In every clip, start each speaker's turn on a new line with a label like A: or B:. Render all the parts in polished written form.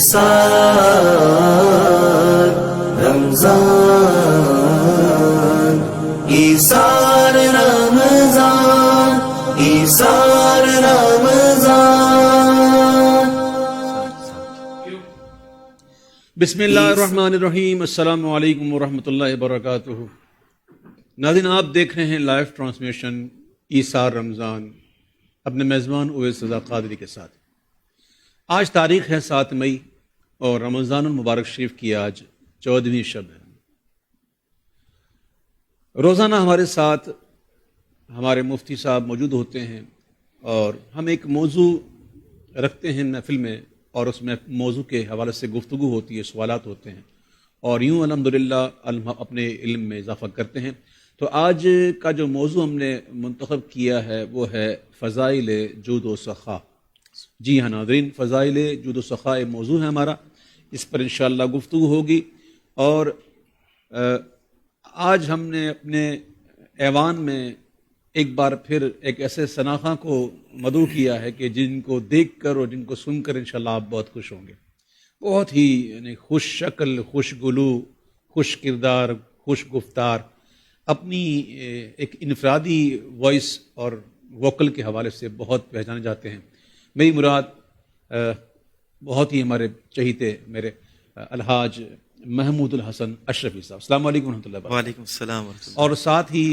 A: ایثار رمضان، ایثار رمضان، ایثار رمضان۔
B: بسم اللہ الرحمن الرحیم۔ السلام علیکم ورحمۃ اللہ وبرکاتہ۔ ناظرین، آپ دیکھ رہے ہیں لائیو ٹرانسمیشن ایثار رمضان اپنے میزبان اویس رضا قادری کے ساتھ۔ آج تاریخ ہے 7 مئی اور رمضان المبارک شریف کی آج 14ویں شب ہے۔ روزانہ ہمارے ساتھ ہمارے مفتی صاحب موجود ہوتے ہیں اور ہم ایک موضوع رکھتے ہیں محفل میں، اور اس میں موضوع کے حوالے سے گفتگو ہوتی ہے، سوالات ہوتے ہیں، اور یوں الحمدللہ اپنے علم میں اضافہ کرتے ہیں۔ تو آج کا جو موضوع ہم نے منتخب کیا ہے وہ ہے فضائل جود و سخا۔ جی ہاں ناظرین، فضائل جود و سخا موضوع ہے ہمارا، اس پر انشاءاللہ گفتگو ہوگی۔ اور آج ہم نے اپنے ایوان میں ایک بار پھر ایک ایسے شناخواں کو مدعو کیا ہے کہ جن کو دیکھ کر اور جن کو سن کر انشاءاللہ آپ بہت خوش ہوں گے۔ بہت ہی خوش شکل، خوش گلو، خوش کردار، خوش گفتار، اپنی ایک انفرادی وائس اور ووکل کے حوالے سے بہت پہچانے جاتے ہیں۔ میری مراد بہت ہی ہمارے چہیتے میرے الحاج محمود الحسن اشرفی صاحب۔ السلام علیکم ورحمۃ اللہ وبرکاتہ۔
C: وعلیکم السلام ورحمۃ اللہ۔
B: اور ساتھ ہی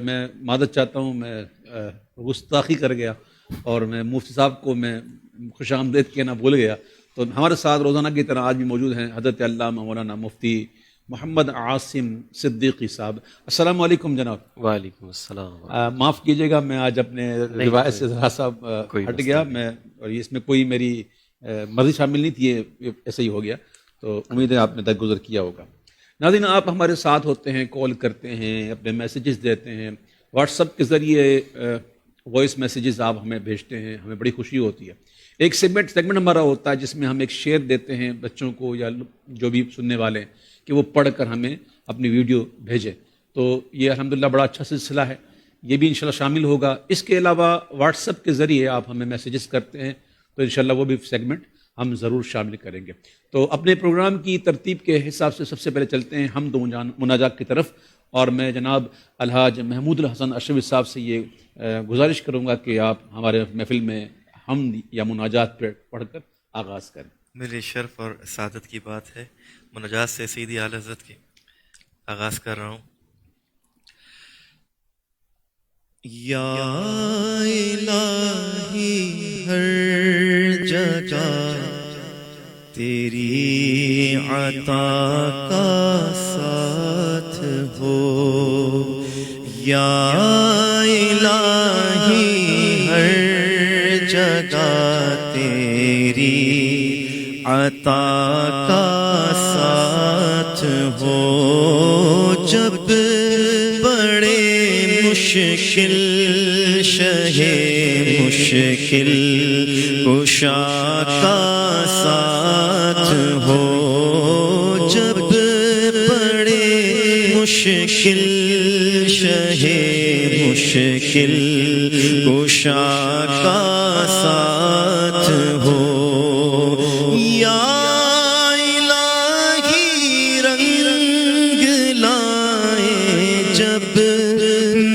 B: میں معذرت چاہتا ہوں، میں گستاخی کر گیا اور میں مفتی صاحب کو میں خوش آمدید کہنا بھول گیا۔ تو ہمارے ساتھ روزانہ کی طرح آج بھی موجود ہیں حضرت علامہ مولانا مفتی محمد عاصم صدیقی صاحب۔ السلام علیکم جناب۔
C: وعلیکم السلام۔
B: معاف کیجیے گا، میں آج اپنے روایت سے ذرا سا ہٹ گیا، میں اور اس میں کوئی میری مرضی شامل نہیں تھی، یہ ایسے ہی ہو گیا، تو امید ہے آپ نے درگزر کیا ہوگا۔ ناظرین، آپ ہمارے ساتھ ہوتے ہیں، کال کرتے ہیں، اپنے میسیجز دیتے ہیں، واٹس ایپ کے ذریعے وائس میسیجز آپ ہمیں بھیجتے ہیں، ہمیں بڑی خوشی ہوتی ہے۔ ایک سیگمنٹ ہمارا ہوتا ہے جس میں ہم ایک شعر دیتے ہیں بچوں کو یا جو بھی سننے والے ہیں کہ وہ پڑھ کر ہمیں اپنی ویڈیو بھیجیں۔ تو یہ الحمدللہ بڑا اچھا سلسلہ ہے، یہ بھی انشاءاللہ شامل ہوگا۔ اس کے علاوہ واٹس ایپ کے ذریعے آپ ہمیں میسیجز کرتے ہیں تو انشاءاللہ وہ بھی سیگمنٹ ہم ضرور شامل کریں گے۔ تو اپنے پروگرام کی ترتیب کے حساب سے سب سے پہلے چلتے ہیں حمد و مناجات کی طرف، اور میں جناب الحاج محمود الحسن اشرفی صاحب سے یہ گزارش کروں گا کہ آپ ہمارے محفل میں حمد یا مناجات پڑھ کر آغاز کریں۔
C: میرے شرف اور سعادت کی بات ہے، مناجات سے سیدی اعلی حضرت کی آغاز کر رہا ہوں۔ یا الہی ہر جگہ تیری عطا کا ساتھ ہو، یا الہی ہر جگہ تیری عطا کا ساتھ ہو، جب بڑے مشکل شہ مشکل کشا کا ساتھ ہو، جب بڑے مشکل شہ مشکل کشا کا ساتھ ہو، یا الہی رنگ لائے جب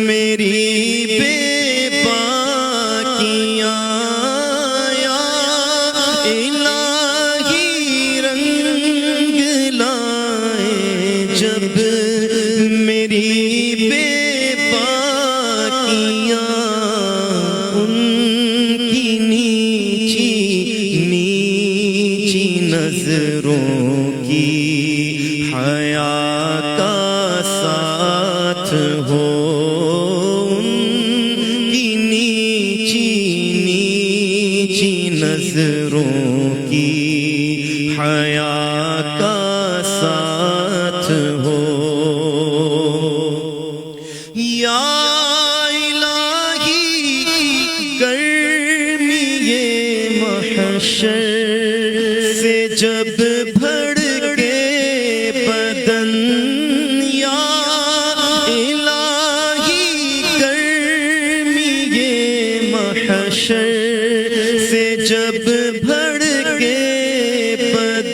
C: میری بے باکیاں، یا الہی رنگ لائے جب میری بے باکیاں، ان کی نیچی نیچی نظروں کی حیا کا ساتھ ہو، ان کی نیچی نیچی نظروں کی حیا کا ساتھ ہو، یا الہی گرمی محشر سے جب بھڑکے بدن، یا الہی گرمی محشر سے جب بھڑکے بدن،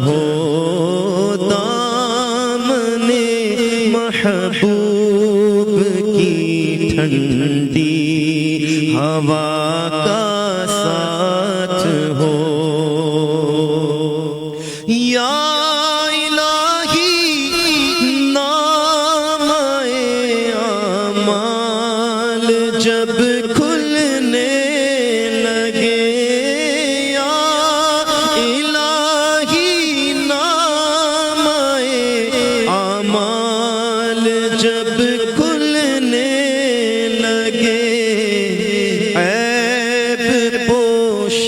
C: ہو دامن محبوب کی ٹھنڈی ہوا کا ساتھ ہو یا جب کھلنے لگے یا الہی نام اعمال جب کھلنے لگے عیب پوش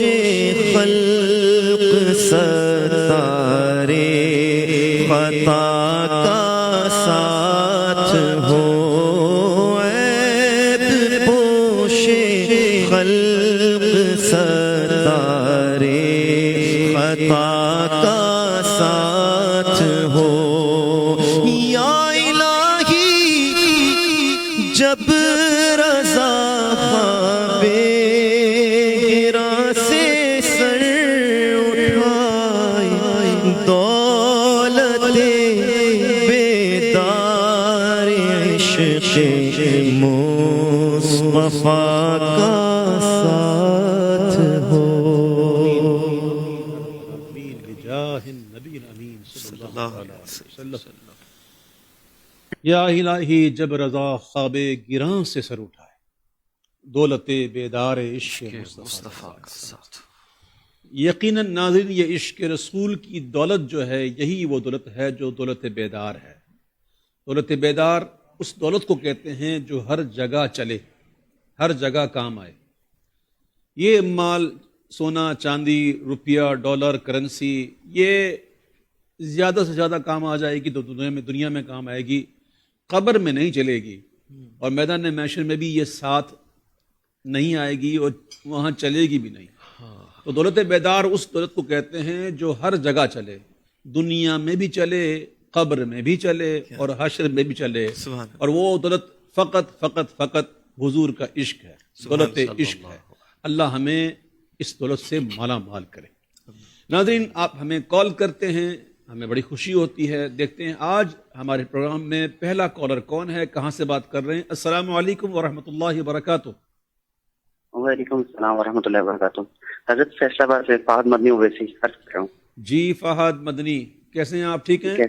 C: خلق ستارے خطا کا ساتھ ہو خلق ستارے خطا کا ساتھ ہو یا الہی جب رضا خواب گراں سے سر اٹھائے دولت بیدار عشق مصطفیٰ کا ساتھ ہو
B: بجاہ النبی الامین صلی اللہ علیہ وسلم. یا الہی جب رضا خواب گراں سے سر اٹھائے دولت بیدار عشق مصطفیٰ کا ساتھ. یقیناً ناظرین یہ عشق رسول کی دولت جو ہے یہی وہ دولت ہے جو دولت بیدار ہے. دولت بیدار اس دولت کو کہتے ہیں جو ہر جگہ چلے، ہر جگہ کام آئے. یہ مال، سونا چاندی، روپیہ، ڈالر، کرنسی، یہ زیادہ سے زیادہ کام آ جائے گی تو دنیا میں کام آئے گی، قبر میں نہیں چلے گی، اور میدان محشر میں بھی یہ ساتھ نہیں آئے گی اور وہاں چلے گی بھی نہیں. تو دولت بیدار اس دولت کو کہتے ہیں جو ہر جگہ چلے، دنیا میں بھی چلے، قبر میں بھی چلے اور حشر میں بھی چلے. اور وہ دولت فقط حضور کا عشق ہے، دولت عشق ہے. اللہ ہمیں اس دولت سے مالا مال کرے. ناظرین آپ ہمیں کال کرتے ہیں، ہمیں بڑی خوشی ہوتی ہے. دیکھتے ہیں آج ہمارے پروگرام میں پہلا کالر کون ہے، کہاں سے بات کر رہے ہیں. السلام علیکم ورحمۃ اللہ وبرکاتہ.
D: وعلیکم السلام ورحمۃ اللہ وبرکاتہ. حضرت فیصل آباد سے فہد مدنی اویسی عرض کر رہا ہوں.
B: جی فہد مدنی، کیسے ہیں آپ؟ ٹھیک ہیں؟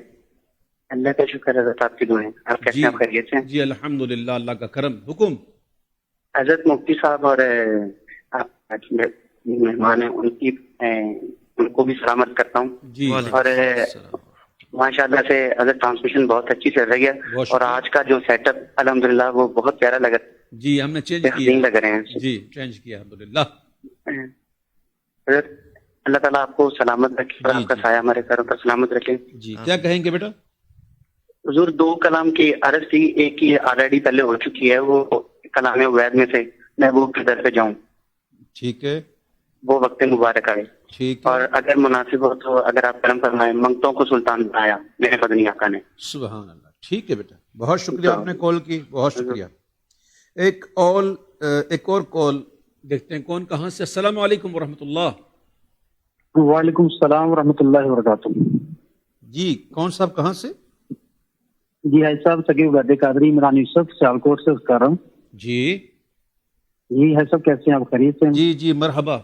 D: اللہ کا شکر حضرت، آپ کی دعائیں. آپ کیسے ہیں؟ آپ خیریت سے ہیں؟
B: جی الحمدللہ، اللہ کا کرم. حکم.
D: حضرت مفتی صاحب اور آپ مہمان ہیں ان کو بھی سلامت کرتا ہوں.
B: جی
D: اور ماشاء اللہ سے حضرت ٹرانسمیشن بہت اچھی چل رہی ہے، اور آج کا جو سیٹ اپ الحمدللہ وہ بہت پیارا لگ رہا ہے.
B: جی ہم نے چینج
D: بہترین لگ رہے ہیں.
B: جی چینج کیا الحمدللہ.
D: حضرت اللہ تعالیٰ آپ کو سلامت رکھے اور آپ کا سایہ ہمارے گھروں پر سلامت رکھے.
B: جی کیا کہیں گے بیٹا؟
D: حضور دو کلام کی عرض تھی، ایک کی آلریڈی پہلے ہو چکی ہے، وہ کلام وید میں سے محبوب کے در پہ جاؤں.
B: ٹھیک ہے،
D: وہ وقت مبارک آئے.
B: ٹھیک ہے.
D: اور اگر مناسب ہو تو اگر آپ کرم فرمائیں، منگتوں کو سلطان بنایا میرے مدنی آقا نے.
B: سبحان اللہ. ٹھیک ہے بیٹا، بہت شکریہ آپ نے کال کی، بہت شکریہ. ایک اور کال دیکھتے ہیں کون کہاں سے. السلام علیکم ورحمۃ اللہ.
E: وعلیکم السلام ورحمۃ اللہ وبرکاتہ.
B: جی کون صاحب کہاں سے؟
E: جی حاج صاحب ثقیف غادی قادری عمران یوسف سیالکوٹ سے کر رہا ہوں.
B: جی
E: جی حاج صاحب کیسے ہیں آپ؟ خیریت سے ہیں؟
B: جی جی مرحبا.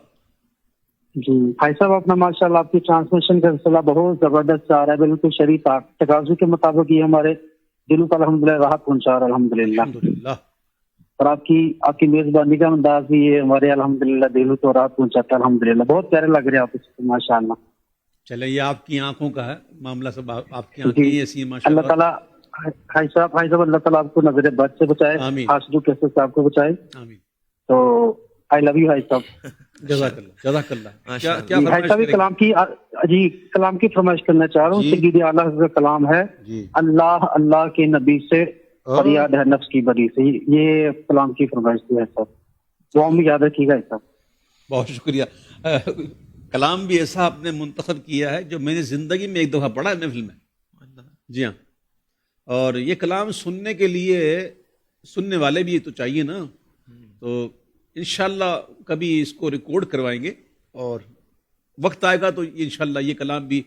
E: جی حاج صاحب اپنا ماشاء اللہ آپ کی ٹرانسمیشن کا سلسلہ بہت زبردست آ رہا ہے، بالکل شریف تقاضے کے مطابق یہ ہمارے دلوں کو الحمدللہ راحت پہنچا رہا ہے الحمدللہ. اور آپ کی میزبانی کا انداز بھی یہ ہمارے الحمدللہ دلوں کو راحت پہنچاتا ہے الحمدللہ. بہت پیارے لگ رہے ہیں آپ اس ماشاء اللہ.
B: چلے یہ آپ کی آنکھوں کا ہے معاملہ، سب آپ کی آنکھیں ایسی ہیں ماشاء
E: اللہ تعالیٰ. بھائی صاحب اللہ تعالیٰ آپ کو نظر بد سے بچائے، حاسدوں کیسے سے آپ کو بچائے. تو آئی لو یو بھائی صاحب.
B: جزاک اللہ جزاک اللہ. کیا
E: بھائی صاحب کلام کی فرمائش کرنا چاہ رہا ہوں. سید اعلیٰ کا کلام ہے، اللہ کے نبی سے فریاد ہے نفس کی بدی سے. یہ کلام کی فرمائش تھی صاحب، وہ ہم یاد رکھیے گا صاحب.
B: بہت شکریہ. کلام بھی ایسا آپ نے منتخب کیا ہے جو میں نے زندگی میں ایک دفعہ پڑھا ہے محفل میں. جی ہاں، اور یہ کلام سننے کے لیے سننے والے بھی تو چاہیے نا. تو انشاءاللہ کبھی اس کو ریکارڈ کروائیں گے اور وقت آئے گا تو انشاءاللہ یہ کلام بھی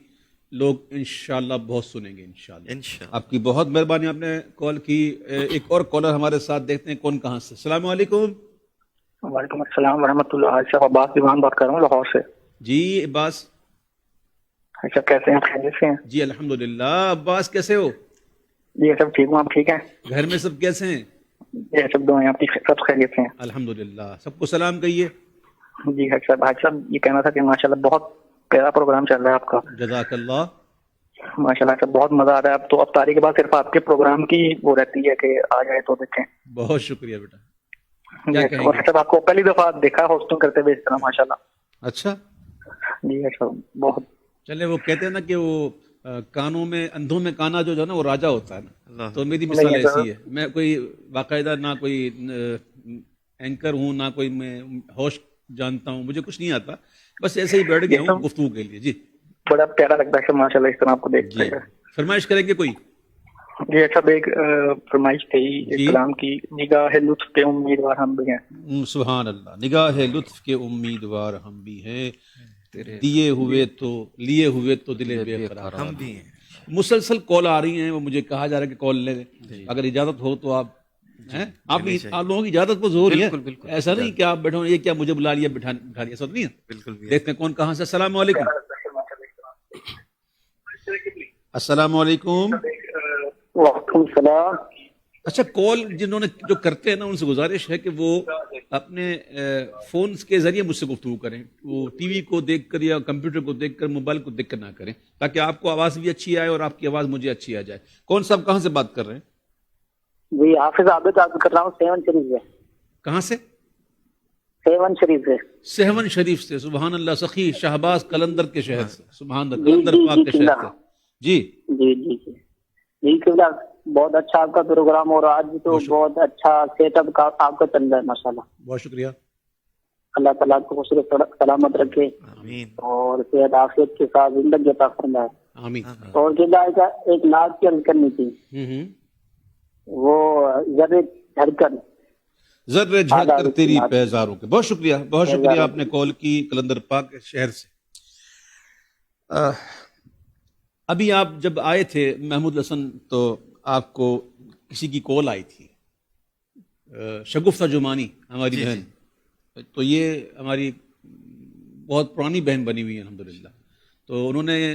B: لوگ انشاءاللہ بہت سنیں گے انشاءاللہ.
C: انشاءاللہ.
B: آپ کی بہت مہربانی، آپ نے کال کی. ایک اور کالر ہمارے ساتھ، دیکھتے ہیں کون کہاں سے. السلام علیکم.
F: وعلیکم السلام ورحمۃ اللہ. صاحب عباس دیوان بات کر رہا ہوں لاہور سے.
B: جی عباس.
F: اچھا کیسے ہیں؟ خیریت سے ہیں؟
B: جی الحمدللہ. عباس کیسے ہو؟
F: جی سب ٹھیک ہوں. آپ ٹھیک ہیں؟
B: گھر میں سب کیسے ہیں؟
F: جی سب دعائیں آپ کی، سب خیریت سے ہیں
B: الحمدللہ. سب کو سلام کہیے.
F: جی حاج صاحب یہ کہنا تھا کہ ماشاءاللہ بہت پیارا پروگرام چل رہا ہے آپ کا.
B: جزاک اللہ.
F: ماشاءاللہ سب بہت مزہ آ رہا ہے. اب تو افطاری کے بعد صرف آپ کے پروگرام کی وہ رہتی ہے کہ آ جائے تو دیکھیں.
B: بہت شکریہ بیٹا. کیا کہیں
F: اور
B: گے؟
F: سب آپ کو پہلی دفعہ دیکھا ہوسٹنگ کرتے ہوئے اس طرح ماشاءاللہ.
B: اچھا.
F: جی اچھا بہت.
B: چلے وہ کہتے ہیں نا کہ وہ کانوں میں، اندھوں میں کانا جو ہے نا وہ راجا ہوتا ہے نا.
C: اللہ.
B: تو میری مثال ایسی ہے. میں کوئی باقاعدہ نہ کوئی اینکر ہوں، نہ کوئی میں ہوش جانتا ہوں، مجھے کچھ نہیں آتا. بس ایسے ہی بیٹھ گیا ہوں گفتگو کے لیے. جی
F: بڑا پیارا لگتا ہے ماشاءاللہ اس طرح آپ کو دیکھ
B: جی.
F: کر.
B: فرمائش کریں گے کوئی؟
F: جی اچھا ایک فرمائش تھی کلام کی. نگاہ لطف کے امیدوار ہم بھی ہیں.
B: سبحان اللہ. نگاہ لطف کے امیدوار ہم بھی ہیں، دیے ہوئے تو لیے ہوئے تو دل بے قرار
C: ہم بھی ہیں.
B: مسلسل کال آ رہی ہیں. وہ مجھے کہا جا رہا ہے کہ کال لے لیں. اگر اجازت ہو تو آپ آپ لوگوں کی اجازت کو ضروری ہے. ایسا نہیں کہ آپ بیٹھو یہ کیا مجھے بلا لیا بٹھا لیا، ایسا نہیں ہے.
C: بالکل بھی.
B: دیکھتے ہیں کون کہاں سے. السلام علیکم. السلام علیکم.
F: وعلیکم السلام.
B: اچھا کال جنہوں نے جو کرتے ہیں نا ان سے گزارش ہے کہ وہ اپنے فونز کے ذریعے مجھ سے گفتگو کریں. وہ ٹی وی کو دیکھ کر یا کمپیوٹر کو دیکھ کر، موبائل کو دیکھ کر نہ کریں، تاکہ آپ کو آواز بھی اچھی آئے اور آپ کی آواز مجھے اچھی آ جائے. کون صاحب کہاں سے بات کر رہے ہیں؟
F: جی حافظ عابد بات کر رہا ہوں سیون شریف سے.
B: کہاں سے؟
F: سیون شریف سے.
B: سیون شریف سے. سبحان اللہ. سخی شہباز قلندر کے شہر سے. سبحان اللہ. قلندر پاک کے شہر سے. جی
F: جی جی جی جی قبلہ بہت اچھا آپ کا پروگرام، اور آج تو بہت اچھا سیٹ اپ کا آپ کا چل رہا ہے ماشاءاللہ.
B: بہت شکریہ.
F: اللہ تعالیٰ کو خوش سلامت رکھے
C: آمین.
F: اور صحت عافیت کے ساتھ زندگی عطا فرمائے.
B: آمین.
F: اور قبلہ ایک نعت کی عرض کرنی تھی. وہ ذرے دھڑکن
B: ذرے جھڑ کر تیری پیزاروں کے. بہت شکریہ. بہت شکریہ آپ نے کال کی قلندر پاک کے شہر سے. ابھی آپ جب آئے تھے محمود حسن تو آپ کو کسی کی کال آئی تھی، شگفتہ جمانی ہماری بہن. تو یہ ہماری بہت پرانی بہن بنی ہوئی ہے الحمدللہ. تو انہوں نے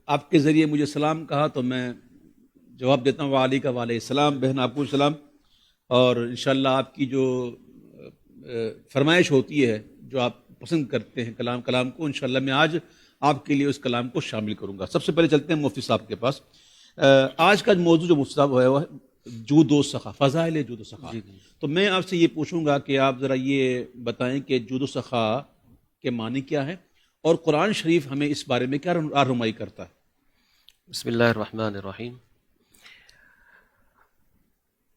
B: آپ کے ذریعے مجھے سلام کہا، تو میں جواب دیتا ہوں وعلیکم وعلیکم السلام. بہن آپ کو سلام. اور انشاءاللہ آپ کی جو فرمائش ہوتی ہے، جو آپ پسند کرتے ہیں کلام کو، انشاءاللہ میں آج آپ کے لیے اس کلام کو شامل کروں گا. سب سے پہلے چلتے ہیں مفتی صاحب کے پاس. آج کا موضوع جو مفتی صاحب ہے وہ جود و سخا، فضائل جود و سخا. تو میں آپ سے یہ پوچھوں گا کہ آپ ذرا یہ بتائیں کہ جود و سخا کے معنی کیا ہے، اور قرآن شریف ہمیں اس بارے میں کیا رہنمائی کرتا ہے.
G: بسم اللہ الرحمن الرحیم.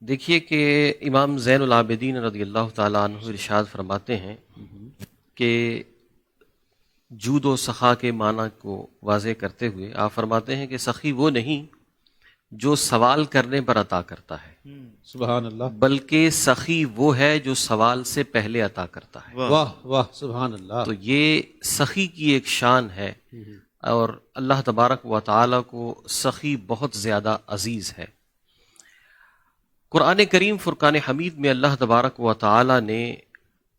G: دیکھیے کہ امام زین العابدین رضی اللہ تعالیٰ عنہ ارشاد فرماتے ہیں کہ جود و سخا کے معنی کو واضح کرتے ہوئے آپ فرماتے ہیں کہ سخی وہ نہیں جو سوال کرنے پر عطا کرتا ہے،
B: سبحان اللہ،
G: بلکہ سخی وہ ہے جو سوال سے پہلے عطا کرتا ہے.
B: واہ واہ سبحان اللہ.
G: تو یہ سخی کی ایک شان ہے، اور اللہ تبارک و تعالیٰ کو سخی بہت زیادہ عزیز ہے. قرآن کریم فرقان حمید میں اللہ تبارک و تعالیٰ نے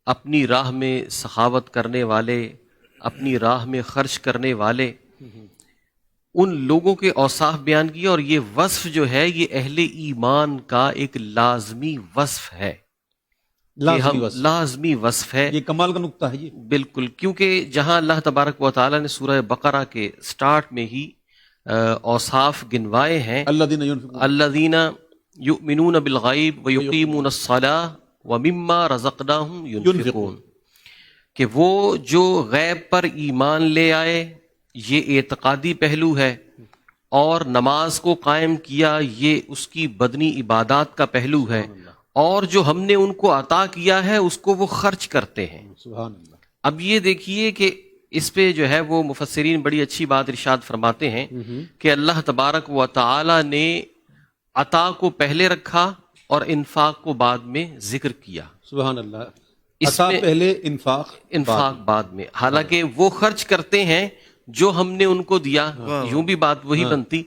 G: اپنی راہ میں سخاوت کرنے والے، اپنی راہ میں خرچ کرنے والے ان لوگوں کے اوصاف بیان کیے، اور یہ وصف جو ہے یہ اہل ایمان کا ایک لازمی وصف ہے. لازمی وصف ہے.
B: یہ کمال کا نقطہ ہے یہ.
G: بالکل، کیونکہ جہاں اللہ تبارک و تعالیٰ نے سورہ بقرہ کے سٹارٹ میں ہی اوصاف گنوائے ہیں، الذین یؤمنون بالغیب ویقیمون الصلاۃ ومما رزقناہم ینفقون، کہ وہ جو غیب پر ایمان لے آئے، یہ اعتقادی پہلو ہے، اور نماز کو قائم کیا، یہ اس کی بدنی عبادات کا پہلو ہے، اور جو ہم نے ان کو عطا کیا ہے اس کو وہ خرچ کرتے ہیں.
B: سبحان اللہ.
G: اب یہ دیکھیے کہ اس پہ جو ہے وہ مفسرین بڑی اچھی بات ارشاد فرماتے ہیں کہ اللہ تبارک و تعالی نے عطا کو پہلے رکھا اور انفاق کو بعد میں ذکر کیا.
B: سبحان اللہ.
G: اس
B: عطا
G: میں
B: پہلے، انفاق
G: بعد میں. حالانکہ وہ خرچ کرتے ہیں جو ہم نے ان کو دیا، یوں بھی بات وہی بنتی،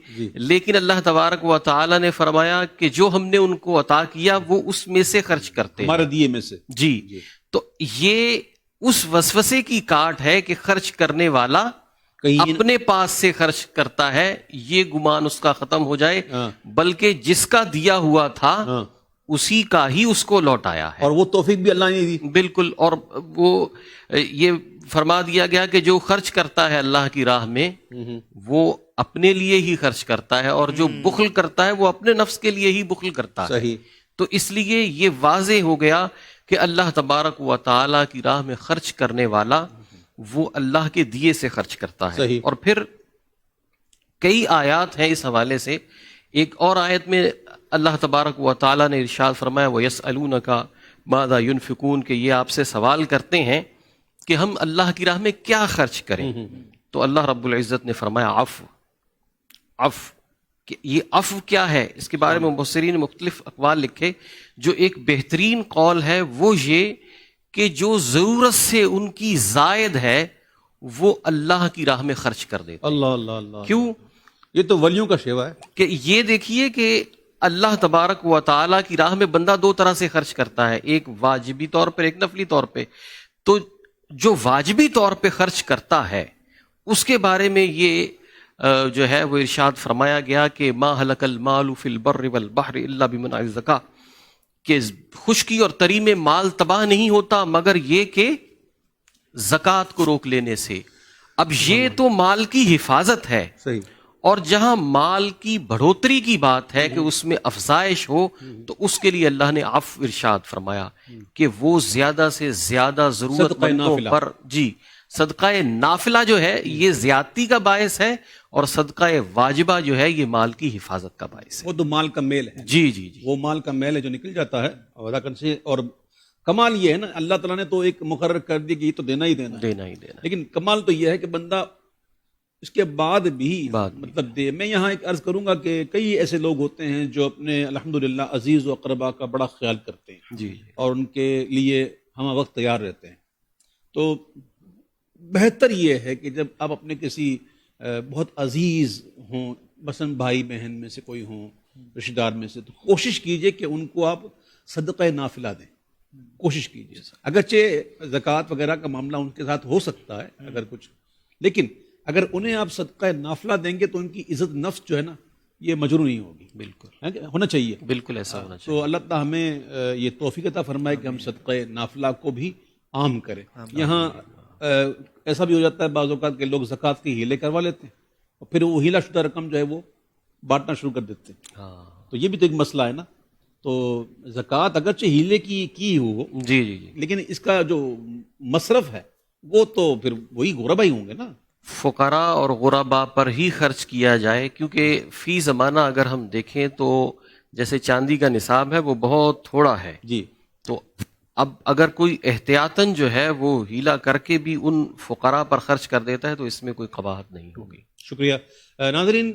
G: لیکن اللہ تبارک و تعالی نے فرمایا کہ جو ہم نے ان کو عطا کیا وہ اس میں سے خرچ کرتے ہیں،
B: ہمارے دیے میں سے.
G: جی. تو یہ اس وسوسے کی کاٹ ہے کہ خرچ کرنے والا اپنے پاس سے خرچ کرتا ہے، یہ گمان اس کا ختم ہو جائے، بلکہ جس کا دیا ہوا تھا اسی کا ہی اس کو لوٹایا ہے.
B: اور وہ توفیق بھی اللہ نے دی.
G: بالکل. اور وہ یہ فرما دیا گیا کہ جو خرچ کرتا ہے اللہ کی راہ میں وہ اپنے لیے ہی خرچ کرتا ہے، اور جو بخل کرتا ہے وہ اپنے نفس کے لیے ہی بخل کرتا ہے.
B: صحیح.
G: تو اس لیے یہ واضح ہو گیا کہ اللہ تبارک و تعالی کی راہ میں خرچ کرنے والا وہ اللہ کے دیے سے خرچ کرتا ہے.
B: صحیح.
G: اور پھر کئی آیات ہیں اس حوالے سے. ایک اور آیت میں اللہ تبارک و تعالی نے ارشاد فرمایا وَيَسْأَلُونَكَ مَاذَا يُنْفِقُونَ، کہ یہ آپ سے سوال کرتے ہیں کہ ہم اللہ کی راہ میں کیا خرچ کریں. تو اللہ رب العزت نے فرمایا عفو. کہ یہ عفو کیا ہے، اس کے بارے میں مفسرین نے مختلف اقوال لکھے. جو ایک بہترین قول ہے وہ یہ کہ جو ضرورت سے ان کی زائد ہے وہ اللہ کی راہ میں خرچ کر دیتے.
B: اللہ اللہ اللہ.
G: کیوں؟
B: یہ تو ولیوں کا شیوا ہے.
G: کہ یہ دیکھیے کہ اللہ تبارک و تعالیٰ کی راہ میں بندہ دو طرح سے خرچ کرتا ہے، ایک واجبی طور پر، ایک نفلی طور پہ. تو جو واجبی طور پہ خرچ کرتا ہے اس کے بارے میں یہ جو ہے وہ ارشاد فرمایا گیا کہ ما ہلک المال فی البر والبحر الا بمنع الزکاۃ، کہ خشکی اور تری میں مال تباہ نہیں ہوتا مگر یہ کہ زکوٰۃ کو روک لینے سے. اب یہ تو مال کی حفاظت ہے.
B: صحیح.
G: اور جہاں مال کی بڑھوتری کی بات ہے کہ اس میں افزائش ہو تو اس کے لیے اللہ نے عفو ارشاد فرمایا کہ وہ زیادہ سے زیادہ ضرورت مندوں پر صدقہ نافلہ جو ہے یہ زیادتی کا باعث ہے، اور صدقہ واجبہ جو ہے یہ مال کی حفاظت کا باعث ہے.
B: وہ تو مال کا میل ہے.
G: جی جی جی.
B: وہ مال کا میل ہے جو نکل جاتا ہے ادا کرنے سے. اور کمال یہ ہے نا، اللہ تعالیٰ نے تو ایک مقرر کر دی کہ یہ تو دینا ہی دینا ہے. لیکن کمال تو یہ ہے کہ بندہ اس کے بعد بھی مطلب دے. میں یہاں ایک عرض کروں گا کہ کئی ایسے لوگ ہوتے ہیں جو اپنے الحمدللہ عزیز و اقربا کا بڑا خیال کرتے ہیں
G: جی،
B: اور ان کے لیے ہم وقت تیار رہتے ہیں. تو بہتر یہ ہے کہ جب آپ اپنے کسی بہت عزیز ہوں، مثلا بھائی بہن میں سے کوئی ہوں، رشتہ دار میں سے، تو کوشش کیجئے کہ ان کو آپ صدقہ نافلہ دیں. کوشش کیجئے. اگرچہ زکوٰۃ وغیرہ کا معاملہ ان کے ساتھ ہو سکتا ہے اگر کچھ، لیکن اگر انہیں آپ صدقہ نافلہ دیں گے تو ان کی عزت نفس جو ہے نا یہ مجروح نہیں ہوگی. بالکل ہونا چاہیے. بالکل ایسا ہونا چاہیے. تو اللہ تعالیٰ ہمیں یہ توفیق عطا فرمائے کہ ہم صدقہ نافلہ کو بھی عام کریں. یہاں ایسا بھی ہو جاتا ہے بعض اوقات کہ لوگ زکوٰۃ کے ہیلے کروا لیتے ہیں اور پھر وہ ہیلا شدہ رقم جو ہے وہ بانٹنا شروع کر دیتے ہیں. تو یہ بھی تو ایک مسئلہ ہے نا. تو زکوٰۃ اگرچہ ہیلے کی ہو
G: جی،
B: لیکن اس کا جو مصرف ہے وہ تو پھر وہی غربا ہی ہوں گے نا.
G: فقراء اور غرباء پر ہی خرچ کیا جائے، کیونکہ فی زمانہ اگر ہم دیکھیں تو جیسے چاندی کا نصاب ہے وہ بہت تھوڑا ہے.
B: جی. تو
G: اب اگر کوئی احتیاطاً جو ہے وہ ہیلا کر کے بھی ان فقراء پر خرچ کر دیتا ہے تو اس میں کوئی قباحت نہیں ہوگی.
B: شکریہ. ناظرین،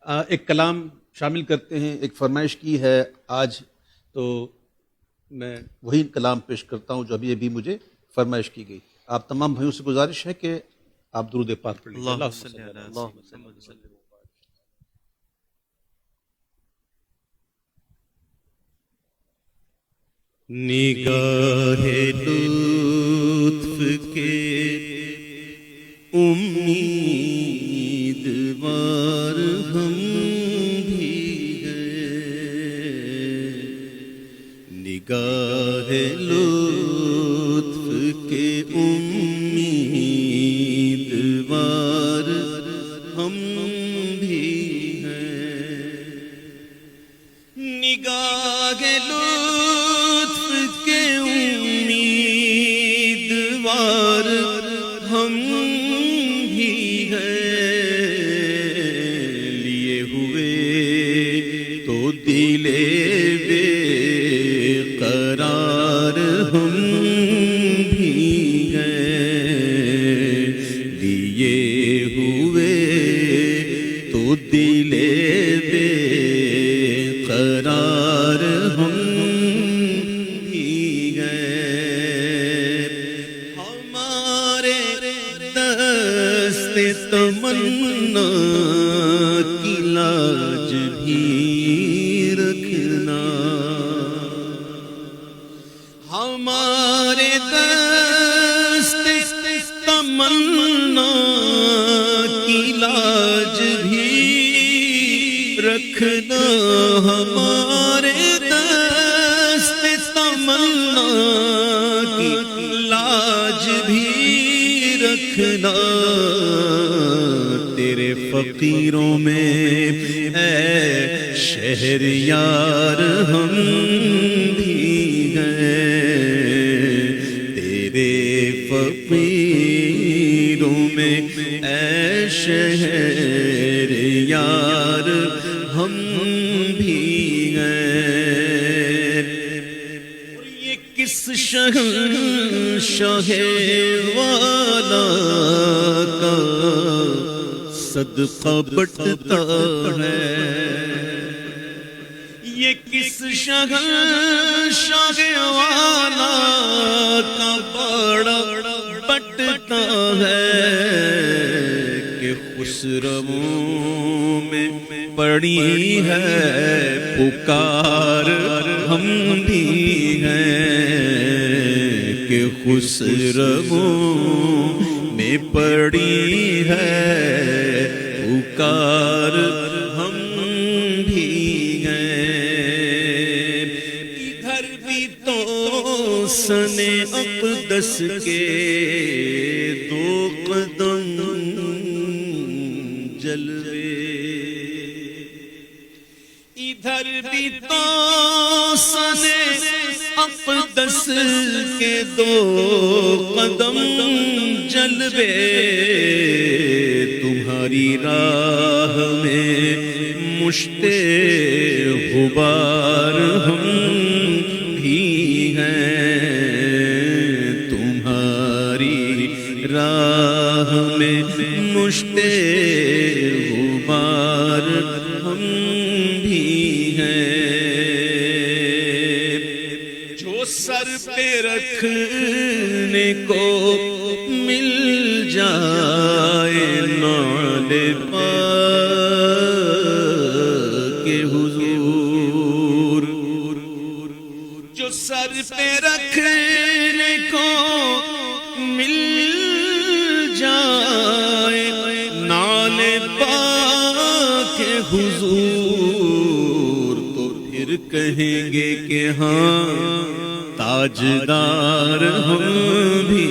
B: ایک کلام شامل کرتے ہیں. ایک فرمائش کی ہے آج، تو میں وہی کلام پیش کرتا ہوں جو ابھی مجھے فرمائش کی گئی. آپ تمام بھائیوں سے گزارش ہے کہ آپ درود پاک پڑھیں.
C: اللہم صلی اللہ علیہ وسلم.
A: نگاہ لطف کے امیدوار ہم بھی ہیں، نگاہ لطف کے امیدوار ہم بھی ہیں، نگاہ لطف کے امیدوار ہم بھی ہیں، لیے ہوئے تو دل بے قرار ہم بھی ہیں، لیے ہوئے تو دل بے قرار ہم بھی ہیں، ہمارے دست تمنا کی لاج بھی رکھنا، ہمارے دست تمنا کی لاج بھی رکھنا، ہمارے دست تمنا کی لاج بھی رکھنا، تیرے فقیروں میں اے شہریار ہم بھی ہیں، تیرے فقیروں میں اے شہریار ہم بھی ہیں۔ اور یہ کس شہنشاہ والا کا صدقہ بٹتا ہے، یہ کس شہنشاہ والا کا بڑا بٹتا ہے کہ خسرووں میں پڑی ہے پکار ہم بھی ہیں، کہ خسرووں میں پڑی ہے پکار ہم بھی ہیں۔ ادھر بھی تو سنے اقدس کے دو قدم جلوے، ادھر بھی تو سنے اقدس کے دو قدم جلوے، تمہاری راہ میں مشتے غبار ہم بھی ہیں، تمہاری راہ میں مشتے غبار ہم بھی ہیں، جو سر پہ رکھنے کو مل جائے نال پاک حضور، جو سر پہ رکھنے کو مل جائے نال پاک حضور، تو پھر کہیں گے کہ ہاں تاجدار ہم بھی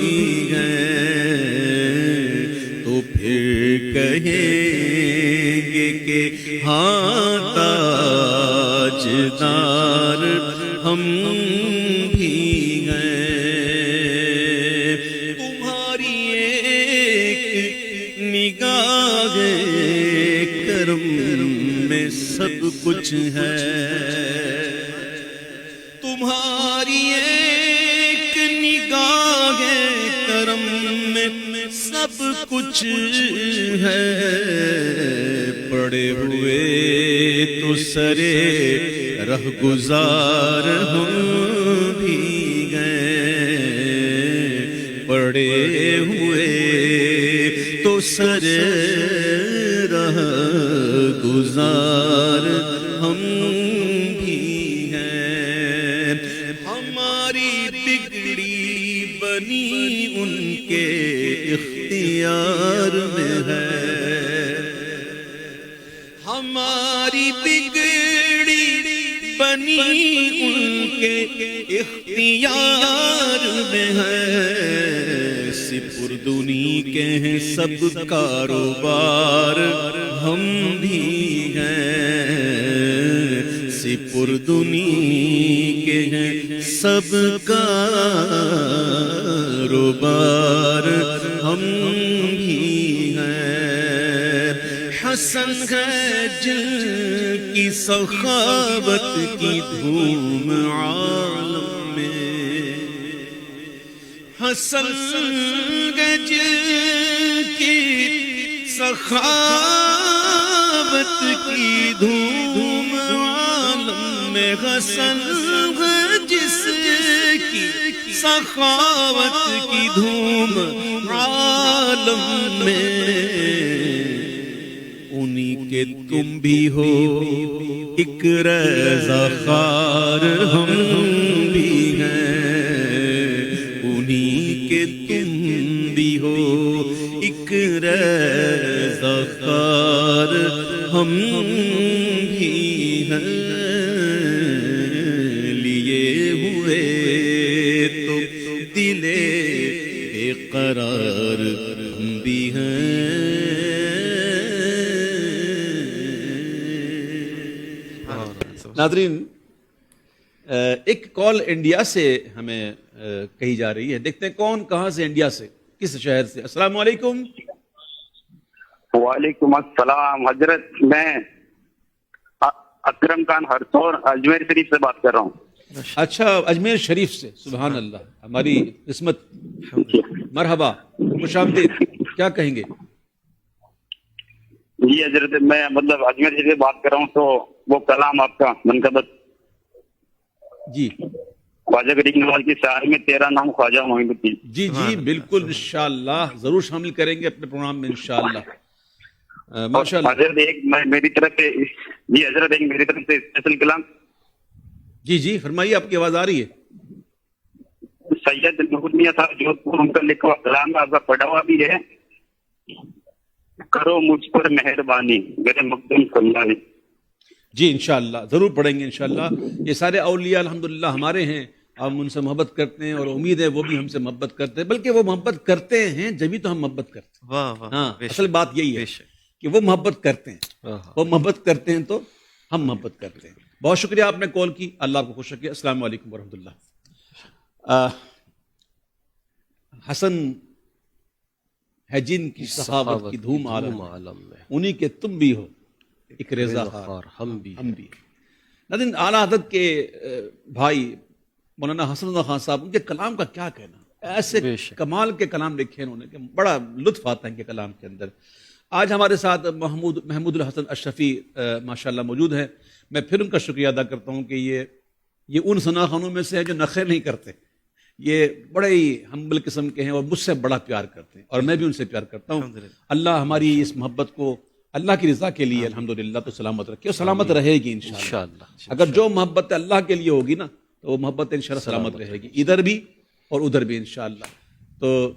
A: ہیں، تو پھر کہیں گے کہ ہاں تاجدار ہم بھی ہیں۔ تمہاری ایک نگاہ کرم میں سب کچھ ہے، تمہاری ایک نگاہ کرم میں سب کچھ ہے، پڑے ہوئے تو سرے رہ گزار ہم بھی گئے، پڑے ہوئے تو سرے رہ گزار ہم بھی ہیں، ہماری بگڑی بنی ان کے اختیار میں ہے، ہماری بگڑی بنی ان کے اختیار میں ہے، سپردنی کے ہیں سب کاروبار ہم بھی ہیں، سپردنی کے ہیں سب کاروبار ہم بھی ہیں، حسن ہے جن کی سخاوت کی دھوم عالم میں، حسن ہے جن کی سخاوت کی دھوم عالم میں، حسن ہے جس کی سخاوت کی دھوم عالم میں، کے تم بھی ہو ایک رضا خار ہم بھی ہیں، انہی کے تم بھی ہو ایک رضا خار ہم بھی ہیں، لیے ہوئے تو دل بے قرار ہم بھی ہیں۔
B: ناظرین، ایک کال انڈیا سے ہمیں کہی جا رہی ہے، دیکھتے ہیں کون کہاں سے، انڈیا سے، کس شہر سے۔ السلام علیکم۔
D: وعلیکم السلام حضرت، میں اکرم خان ہرسور اجمیر شریف سے بات کر رہا ہوں۔
B: اچھا، اجمیر شریف سے، سبحان اللہ، ہماری قسمت، مرحبا، خوش آمدید، کیا کہیں گے؟
D: جی حضرت، میں مطلب اجمیر شریف سے بات کر رہا ہوں، تو وہ کلام آپ کا منقبت
B: جی
D: خواجہ غریب نواز کی شاعری میں تیرا نام خواجہ معین الدین۔
B: جی جی بالکل، انشاءاللہ ضرور شامل کریں گے اپنے پروگرام میں انشاءاللہ۔ ماشاء اللہ۔
D: حضرت ایک میری طرف سے، جی حضرت ایک میری طرف سے اسپیشل کلام۔
B: جی جی فرمائیے، آپ کی آواز آ رہی ہے۔
D: سید نور میاں صاحب جودھ پور، ان کا لکھا ہوا کلام آپ کا پڑھا ہوا بھی ہے۔ کرو مجھ پر مہربانی میرے مخدوم سمجھانی۔
B: جی انشاءاللہ ضرور پڑھیں گے انشاءاللہ۔ یہ سارے اولیاء الحمدللہ ہمارے ہیں، ہم ان سے محبت کرتے ہیں اور امید ہے وہ بھی ہم سے محبت کرتے ہیں، بلکہ وہ محبت کرتے ہیں جبھی تو ہم محبت کرتے ہیں۔
C: واہ واہ،
B: ہاں،
C: بے
B: اصل
C: شک،
B: بات یہی ہے
C: بے شک۔
B: کہ وہ محبت کرتے ہیں، وہ محبت کرتے ہیں تو ہم محبت کرتے ہیں۔ بہت شکریہ آپ نے کال کی، اللہ آپ کو خوش رکھے۔ السلام علیکم ورحمۃ اللہ۔ حسن ہے جن کی صحابت کی دھوم عالم میں، انہی کے تم بھی ہو ایک رضا خار ہم بھی۔ لیکن اعلیٰ حضرت کے بھائی مولانا حسن اللہ خان صاحب، ان کے کلام کا کیا کہنا، ایسے کمال کے کلام لکھے انہوں نے کہ بڑا لطف آتا ہے ان کے کلام کے اندر۔ آج ہمارے ساتھ محمود الحسن اشرفی ماشاءاللہ موجود ہیں۔ میں پھر ان کا شکریہ ادا کرتا ہوں کہ یہ ان ثنا خانوں میں سے ہیں جو نخرے نہیں کرتے، یہ بڑے ہی ہمبل قسم کے ہیں اور مجھ سے بڑا پیار کرتے ہیں، اور میں بھی ان سے پیار کرتا ہوں۔ اللہ ہماری اس محبت کو اللہ کی رضا کے لیے الحمدللہ تو سلامت رکھے، اور سلامت رہے گی انشاءاللہ۔ اگر جو محبت اللہ کے لیے ہوگی نا تو وہ محبت انشاءاللہ سلامت رہے گی، ادھر بھی اور ادھر بھی انشاءاللہ۔ تو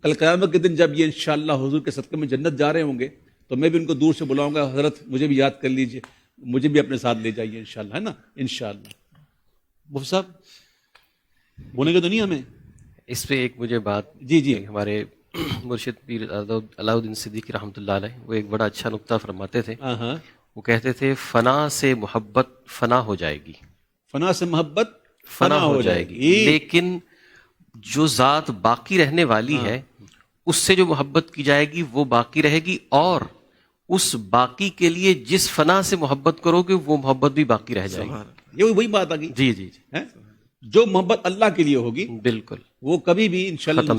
B: کل قیامت کے دن جب یہ انشاءاللہ حضور کے صدقے میں جنت جا رہے ہوں گے تو میں بھی ان کو دور سے بلاؤں گا، حضرت مجھے بھی یاد کر لیجئے، مجھے بھی اپنے ساتھ لے جائیے انشاءاللہ، ہے نا انشاءاللہ۔ مفتی صاحب بولیں گے تو نہیں ہمیں
G: اس پہ ایک مجھے بات،
B: جی
G: ہمارے مرشد پیر علاء الدین صدیقی رحمۃ اللہ علیہ، وہ ایک بڑا اچھا نقطہ فرماتے تھے۔ وہ کہتے تھے فنا سے محبت فنا ہو جائے گی،
B: فنا سے محبت
G: فنا ہو جائے گی، لیکن جو ذات باقی رہنے والی ہے اس سے جو محبت کی جائے گی وہ باقی رہے گی، اور اس باقی کے لیے جس فنا سے محبت کرو گے وہ محبت بھی باقی رہ جائے گی۔
B: یہ وہی بات آ گئی،
G: جی جی جی،
B: جو محبت اللہ کے لیے ہوگی
G: بالکل
B: وہ کبھی بھی انشاءاللہ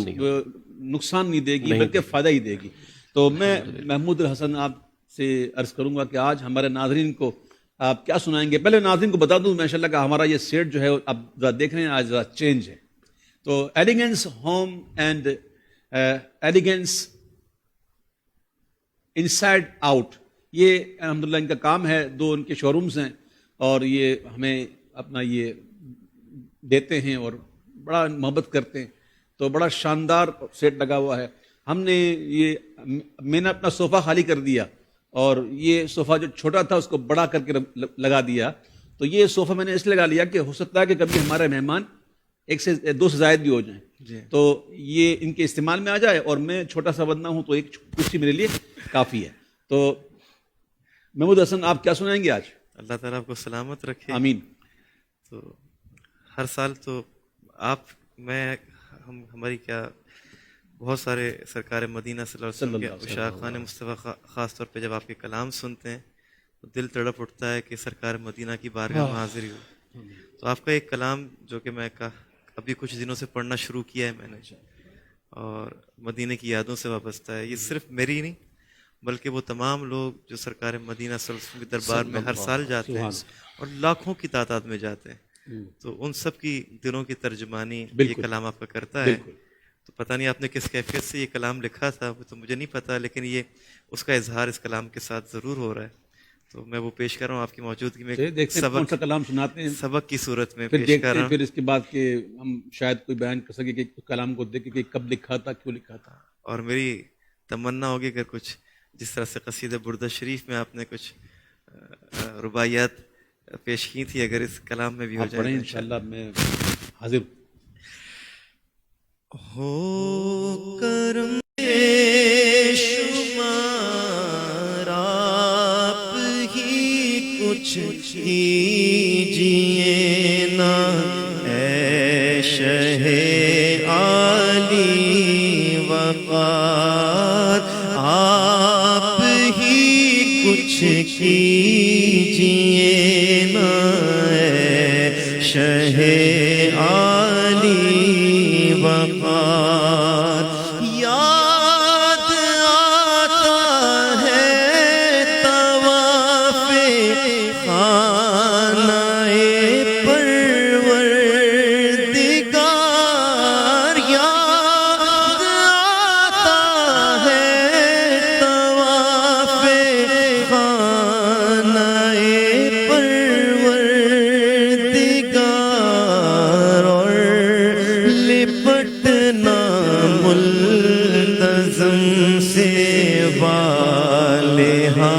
B: نقصان نہیں دے گی بلکہ فائدہ ہی دے گی۔ تو میں محمود الحسن آپ سے عرض کروں گا کہ آج ہمارے ناظرین کو آپ کیا سنائیں گے؟ پہلے ناظرین کو بتا دوں ماشاءاللہ کہ ہمارا یہ سیٹ جو ہے اب ذرا دیکھ رہے ہیں آج ذرا چینج ہے۔ تو elegance home and elegance inside out, یہ الحمدللہ ان کا کام ہے، 2 ان کے شو رومز ہیں اور یہ ہمیں اپنا یہ دیتے ہیں اور بڑا محبت کرتے ہیں۔ تو بڑا شاندار سیٹ لگا ہوا ہے۔ ہم نے میں نے اپنا صوفہ خالی کر دیا اور یہ صوفہ جو چھوٹا تھا اس کو بڑا کر کے لگا دیا۔ تو یہ صوفہ میں نے اس لیے لگا لیا کہ ہو سکتا ہے کہ کبھی ہمارے مہمان 1 سے 2 سے زائد بھی ہو جائیں، تو یہ ان کے استعمال میں آ جائے، اور میں چھوٹا سا بندہ ہوں تو ایک کرسی میرے لیے کافی ہے۔ تو محمود حسن آپ کیا سنائیں گے آج؟
C: اللہ تعالیٰ آپ کو سلامت رکھے،
B: آمین۔
C: تو ہر سال تو آپ میں ہماری کیا بہت سارے سرکار مدینہ صلی اللہ علیہ وسلم کے اشاقان مصطفیٰ خاص طور پہ جب آپ کے کلام سنتے ہیں تو دل تڑپ اٹھتا ہے کہ سرکار مدینہ کی بارگاہ میں حاضری ہو۔ تو آپ کا ایک کلام جو کہ میں ابھی کچھ دنوں سے پڑھنا شروع کیا ہے میں نے، اور مدینہ کی یادوں سے وابستہ ہے، یہ صرف میری نہیں بلکہ وہ تمام لوگ جو سرکار مدینہ صلی اللہ علیہ وسلم کے دربار میں ہر سال جاتے ہیں اور لاکھوں کی تعداد میں جاتے ہیں، تو ان سب کی دلوں کی ترجمانی یہ کلام آپ کا کرتا ہے۔ تو پتہ نہیں آپ نے کس کیفیت سے یہ کلام لکھا تھا وہ تو مجھے نہیں پتا، لیکن یہ اس کا اظہار اس کلام کے ساتھ ضرور ہو رہا ہے۔ تو میں وہ پیش کر رہا ہوں آپ کی موجودگی میں،
B: دیکھتے ہیں کون سا کلام سناتے ہیں،
C: سبق کی صورت میں
B: پھر
C: پیش کر رہا ہوں.
B: پھر اس کے بعد کہ ہم شاید کوئی بیان کر سکیں کہ کلام کو دیکھ کے کب لکھا تھا، کیوں لکھا تھا.
C: اور میری تمنا ہوگی کہ کچھ جس طرح سے قصیدہ بردہ شریف میں آپ نے کچھ رباعیات پیش کی تھی، اگر اس کلام میں بھی ہو جائے
B: انشاءاللہ میں حاضر
A: ہو کرم شمار آپ ہی کچھ کیجئے نا، اے شہ عالی وقار آپ ہی کچھ کیجئے نا، اے شہ عالی وقار. یاد آتا ہے طواف خانہ پروردگار، یاد آتا ہے طواف خانہ پروردگار، اور لپٹنا ملتزم سے والہانہ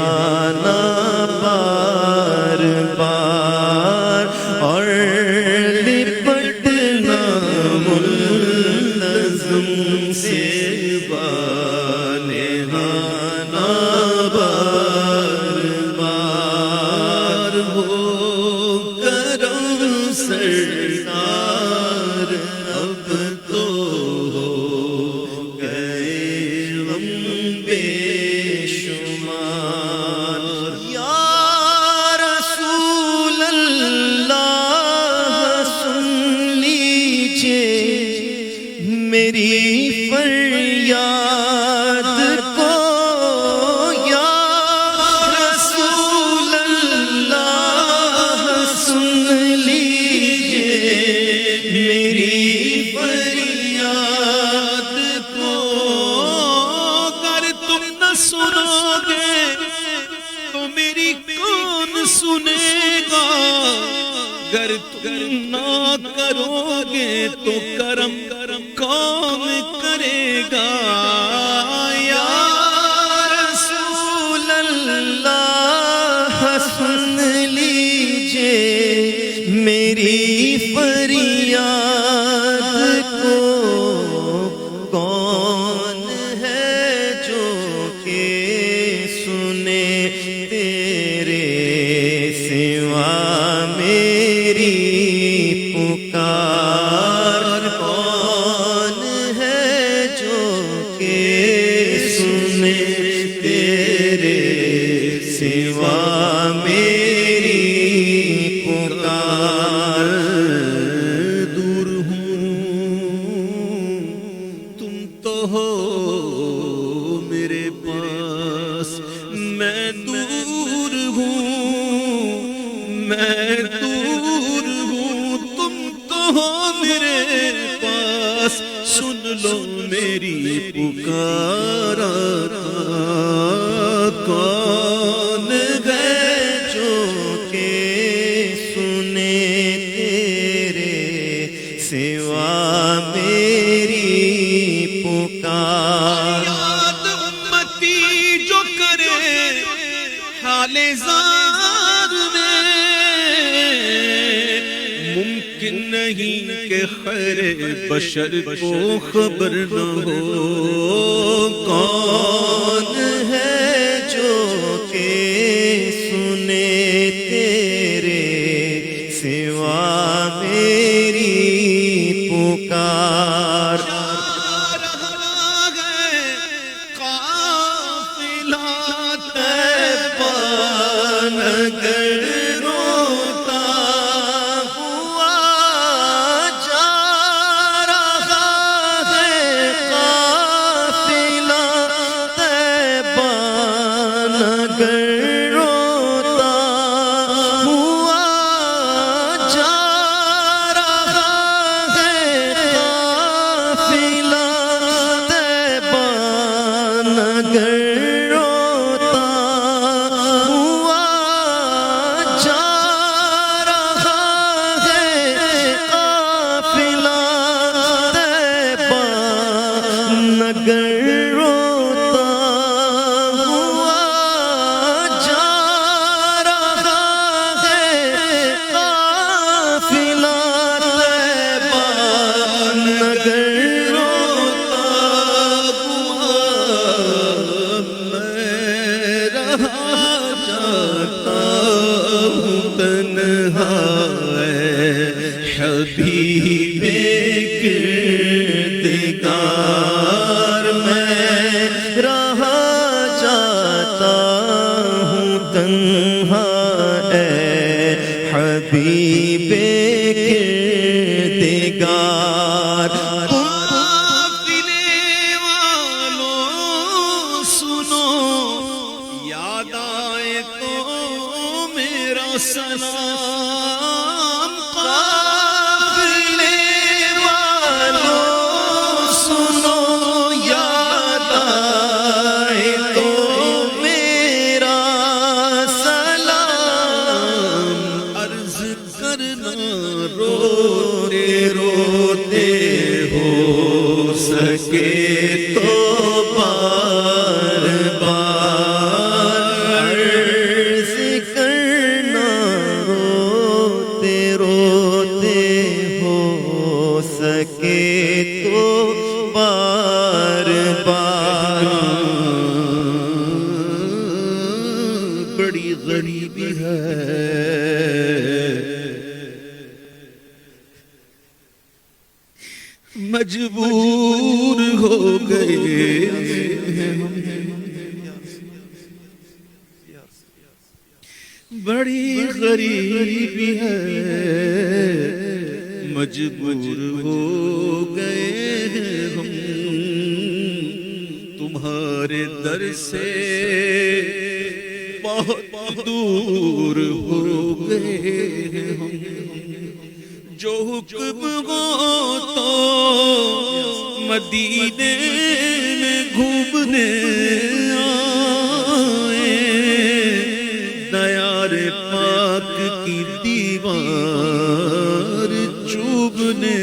A: بار بار، اور لپٹنا ملتزم سے والہانہ بار بار. ہو کرم سرکار اب تو ہو گئے غم بے شمار. یا رسول اللہ سن لیجئے میری فریاد کو، یا رسول اللہ سن لیجئے میری فریاد کو. اگر تم نہ سنو گے تو میری کون سنے گا، اگر تم نہ کرو گے تو کرم کون کرے گا. یا رسول اللہ سن لیجئے میری فریاد کو. کون ہے جو کہ سنے تیرے سوا میری پکار، کون ہے جو کہ سنے تیرے سوا میری پکار. دور ہوں تم تو ہو میرے پاس، میں دور ہوں میں دور ہوں، تم تو ہو میرے پاس. سن لو میری پکار، کون ہے جو کہ سنے تیرے سوا میری پکار. یاد امتی جو کرے حال زار میں، ممکن نہیں کہ خیر بشر کو خبر نہ ہو. کون ہے جو کہ سنے تیرے سوا میری پکار. قافلہ طیبہ نگر روتا ہوا جا رہا ہے، قافلہ طیبہ جاتا ہوں تنہا حبیب کردگار میں رہا جاتا ہوں تنہا حبیب کردگار قافلے والوں سنو یاد آئے تو میرا سلام قافلے والوں سنو یاد آئے تو میرا سلام عرض کرنا روتے روتے ہو سکے تو بار بار عرض کرنا روتے روتے ہو سکے تو بار بار بڑی غریبی ہے مجبور ہو گئے بڑی غریبی ہے مجبور ہو گئے ہم تمہارے در سے بہت دور ہو گئے ہم جو حکم ہو تو مدینے میں گھومنے آئے دیار پاک کی دیوار چوبنے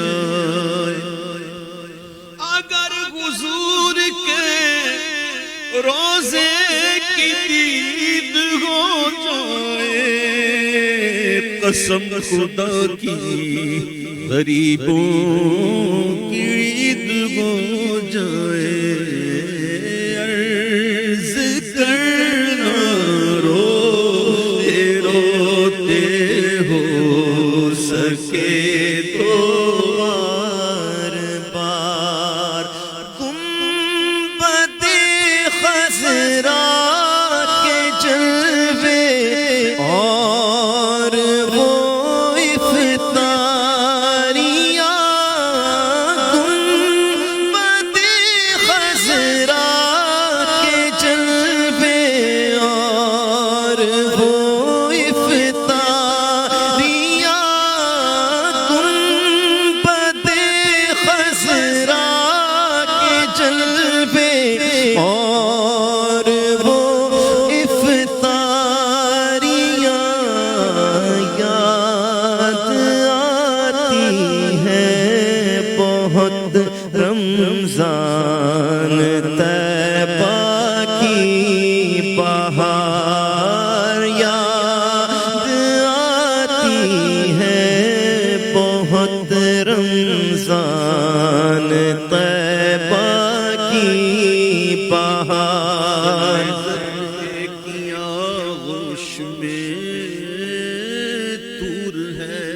A: آئے اگر حضور کے روزے کی دید ہو جائے قسم خدا کی غریبوں کی عید ہو جائے عرض کرنا روتے روتے ہو سکے تو بار بار گنبد خضرا کے جلوے اور وہ افطاریاں گنبد خضرا کے جلوے اور وہ افطاریاں گنبد خضرا کے جلوے اور وہ افطاریاں یاد آتی ہیں بہت رمضان طیبہ کی بہار یاد آتی ہے بہت رمضان طیبہ کی بہار کیا ہوش میں دور ہے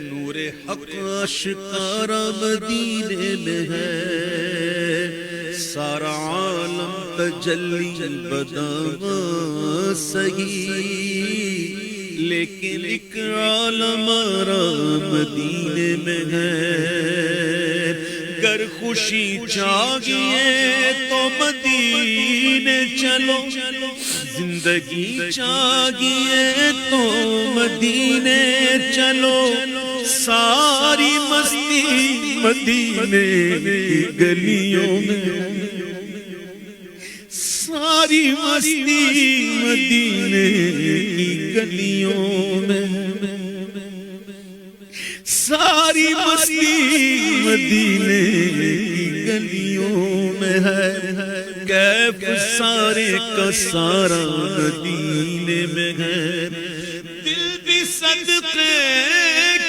A: نور حق آشکارا مدینے میں ہے سارا عالم تجلی بداوا صحیح لیکن ایک عالم آرام مدینے میں ہے گر خوشی چاہیے تو مدینے چلو زندگی چاہیے تو مدینے چلو ساری مستی مدینے کی گلیوں میں ساری مستی مدینے کی گلیوں میں ساری مستی مدینے کی گلیوں میں ہے کیف سارے کا سارا مدینے میں ہے دل بھی صدقے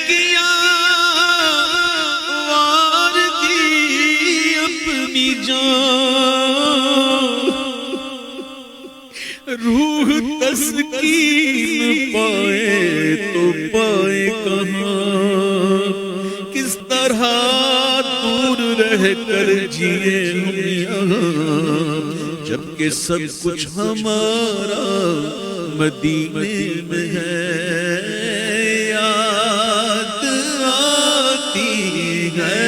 A: کیا وار دی اپنی جان روح تسکین پائے تو پائے کہاں، کس طرح دور رہ کر جیے ہم یہاں، جبکہ سب کچھ ہمارا مدینے میں ہے۔ یاد آتی ہے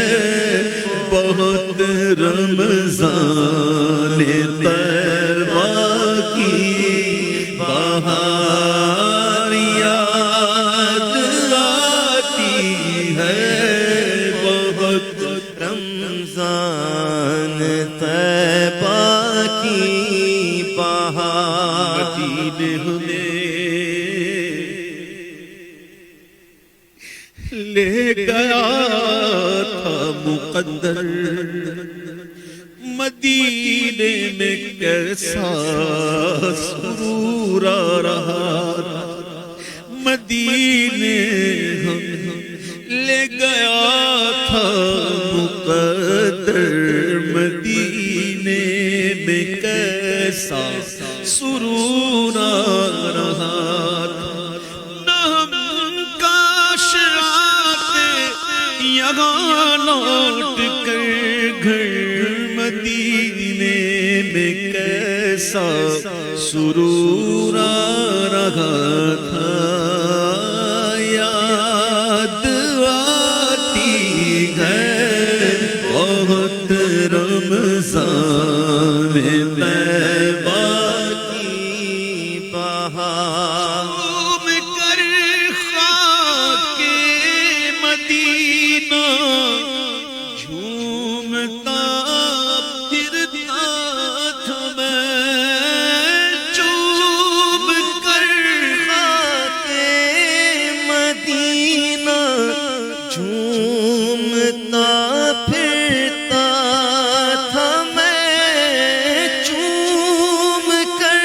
A: بہت رمضان طیبہ کی بہار، یاد آتی ہے بہت
C: رمضان طیبہ کی بہار۔
A: مدینے ہمیں لے گیا تھا مقدر، مدینے میں کیسا سرور آ رہا، مدینے ہم لے گیا تھا مقدر، مدینے میں کیسا سرور آ رہا تھا، نہ ہم کاش آتے یہاں لوٹ کر گھر، مدینے میں کیسا سرور آ رہا تھا۔ یاد آتی ہے بہت رمضان طیبہ
C: کی بہار،
A: گھوم کر خاک مدینہ جھومتا پھرتا تھا میں، چوم کر
C: خاک مدینہ جھومتا پھرتا تھا میں، چوم کر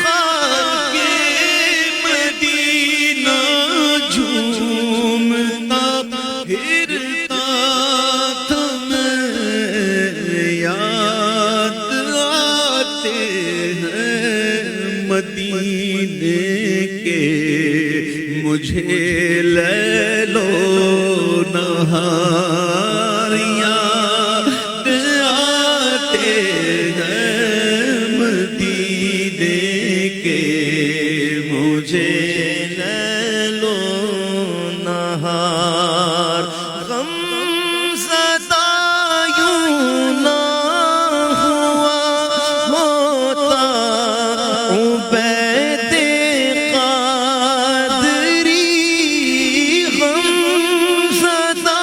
C: خاک
A: مدینہ جھومتا پھرتا تھا میں، یاد آتے ہیں مدینے کے مجھے لیل و نہار، یاد آتے ہیں مدینے کے مجھے
C: لیل و نہار، غم زدہ یوں نہ ہوا ہوتا عبید قادری، غم زدہ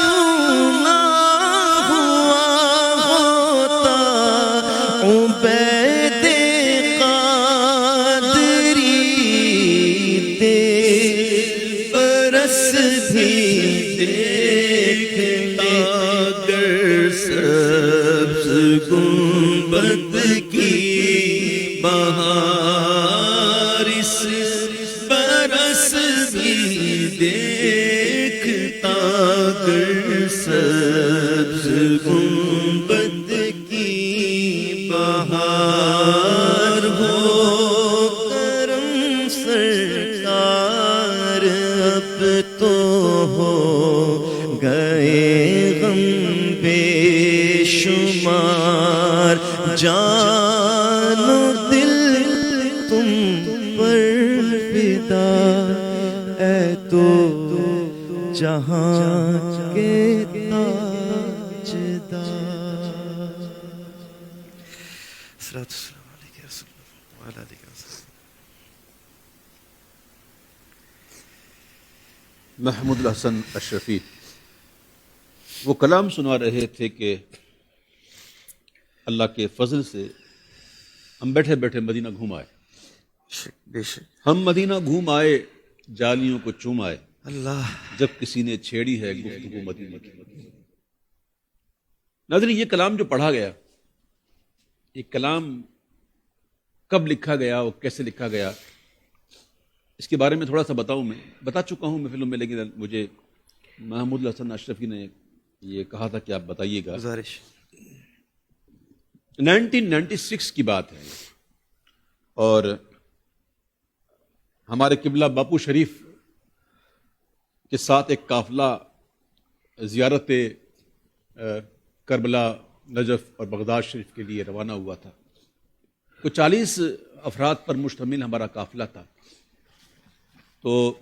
C: یوں نہ ہوا ہوتا عبید قادری، برس بھی
A: دیکھتا گر سبز گنبد کی بہار، اس برس بھی دیکھتا گر سبز گنبد کی بہار، ہو
C: کرم سرکار اب تو ہو گئے غم بے شمار، جان و دل تم پر فدا، اے تو جہاں کے تاجدار۔ الصلاۃ والسلام علیک یا رسول اللہ وعلی آلہ وصحبہ۔
B: محمود الحسن اشرفی وہ کلام سنا رہے تھے کہ اللہ کے فضل سے ہم بیٹھے بیٹھے مدینہ گھوم آئے،
C: بے شک
B: ہم مدینہ گھوم آئے، جالیوں کو چوم آئے،
C: اللہ
B: جب کسی نے چھیڑی ہے گفتگو مدینہ کی۔ ناظرین، یہ کلام جو پڑھا گیا، یہ کلام کب لکھا گیا اور کیسے لکھا گیا، اس کے بارے میں تھوڑا سا بتاؤں۔ میں بتا چکا ہوں محفلوں میں، لیکن مجھے محمود الحسن اشرفی نے یہ کہا تھا کہ آپ بتائیے گا۔
C: گزارش
B: 1996 کی بات ہے، اور ہمارے قبلہ باپو شریف کے ساتھ ایک قافلہ زیارت کربلا، نجف اور بغداد شریف کے لیے روانہ ہوا تھا. کچھ 40 افراد پر مشتمل ہمارا قافلہ تھا. تو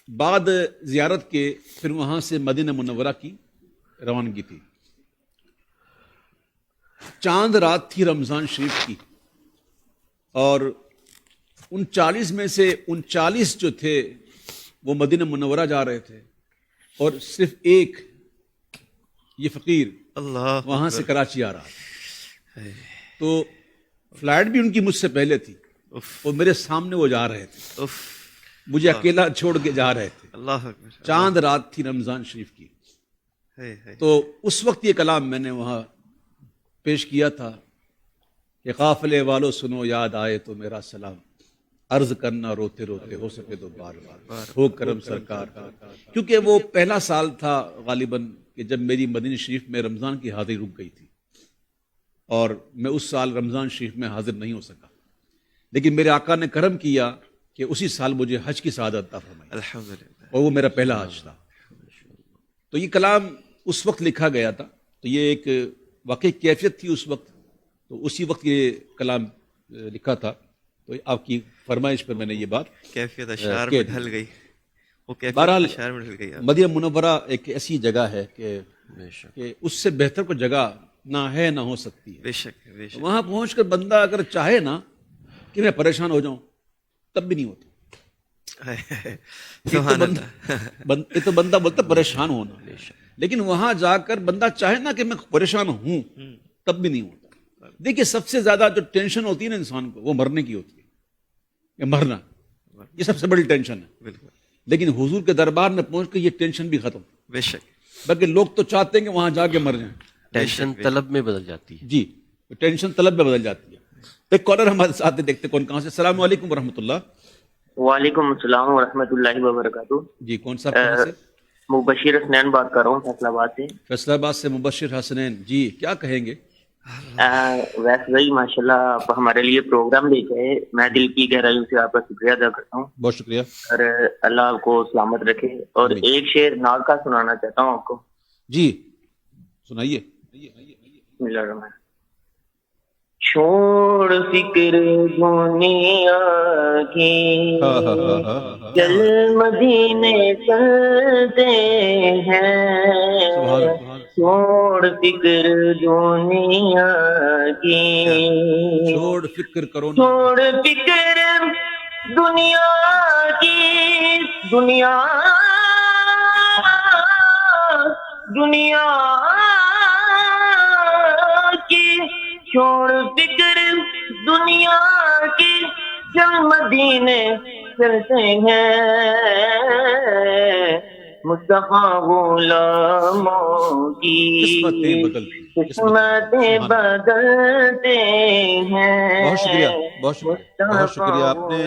B: بعد زیارت کے پھر وہاں سے مدینہ منورہ کی روانگی تھی. چاند رات تھی رمضان شریف کی، اور ان 40 میں سے 39 جو تھے وہ مدینہ منورہ جا رہے تھے، اور صرف ایک یہ فقیر
C: اللہ
B: وہاں سے کراچی آ رہا تھا. تو فلائٹ بھی ان کی مجھ سے پہلے تھی، اور میرے سامنے وہ جا رہے تھے، مجھے اکیلا چھوڑ کے جا رہے تھے.
C: اللہ اکبر.
B: چاند رات تھی رمضان شریف کی. تو اس وقت یہ کلام میں نے وہاں پیش کیا تھا کہ قافلے والو سنو یاد آئے تو میرا سلام، عرض کرنا روتے روتے ہو سکے تو بار بار ہو کرم سرکار کا. کیونکہ وہ پہلا سال تھا غالباً کہ جب میری مدینہ شریف میں رمضان کی حاضری رک گئی تھی، اور میں اس سال رمضان شریف میں حاضر نہیں ہو سکا. لیکن میرے آقا نے کرم کیا کہ اسی سال مجھے حج کی سعادت عطا فرمائی،
C: الحمدللہ.
B: اور وہ میرا پہلا حج تھا. تو یہ کلام اس وقت لکھا گیا تھا. تو یہ ایک واقعی کیفیت تھی اس وقت، تو اسی وقت یہ کلام لکھا تھا. تو آپ کی فرمائش پر میں نے یہ بات
C: کیفیت اشعار میں ڈھل گئی. وہ کیفیت
B: بہرحال
C: اشعار میں ڈھل گئی.
B: مدینہ منورہ ایک ایسی جگہ ہے کہ اس سے بہتر کوئی جگہ نہ ہے نہ ہو سکتی ہے.
C: بے شک بے شک.
B: وہاں پہنچ کر بندہ اگر چاہے نا کہ میں پریشان ہو جاؤں تب بھی نہیں ہوتا.
C: سبحان اللہ.
B: یہ تو بندہ بولتا پریشان ہونا، لیکن وہاں جا کر بندہ چاہے نا کہ میں پریشان ہوں تب بھی نہیں ہوتا. دیکھیے سب سے زیادہ جو ٹینشن ہوتی ہے نا انسان کو، وہ مرنے کی ہوتی ہے، کہ مرنا یہ سب سے بڑی ٹینشن ہے.
C: بالکل.
B: لیکن حضور کے دربار میں پہنچ کر یہ ٹینشن بھی ختم.
C: بے شک.
B: بلکہ لوگ تو چاہتے ہیں کہ وہاں جا کے مر جائیں.
G: ٹینشن طلب میں بدل جاتی ہے.
B: جی ٹینشن طلب میں بدل جاتی ہے. ایک کالر ہمارے ساتھ ہے، دیکھتے کون کہاں سے. السلام علیکم ورحمۃ اللہ.
F: وعلیکم السلام ورحمۃ اللہ وبرکاتہ.
B: جی کون صاحب کہاں سے؟
F: مبشر حسنین بات کر رہا ہوں فیصلہ آباد سے.
B: فیصلہ آباد سے مبشر حسنین جی، کیا کہیں گے؟
F: ویسے بھائی ماشاء اللہ آپ ہمارے لیے پروگرام لے کے آئے، میں دل کی گہرائیوں سے آپ کا شکریہ ادا کرتا ہوں.
B: بہت شکریہ. اور
F: اللہ آپ کو سلامت رکھے. اور ایک شعر ناز کا سنانا چاہتا ہوں آپ کو.
B: جی سنائیے.
F: بسم اللہ الرحمن الرحیم. چھوڑ فکر دنیا کی، چل مدینے چلتے ہیں. چھوڑ فکر دنیا کی،
B: چھوڑ فکر کرو،
F: چھوڑ فکر دنیا کی، دنیا دنیا کی، چھوڑ فکر دنیا کی، چل مدینے چلتے ہیں. مصطفیٰ غلاموں کی قسمتیں بدلتے ہیں.
B: بہت شکریہ، بہت شکریہ، بہت شکریہ. آپ نے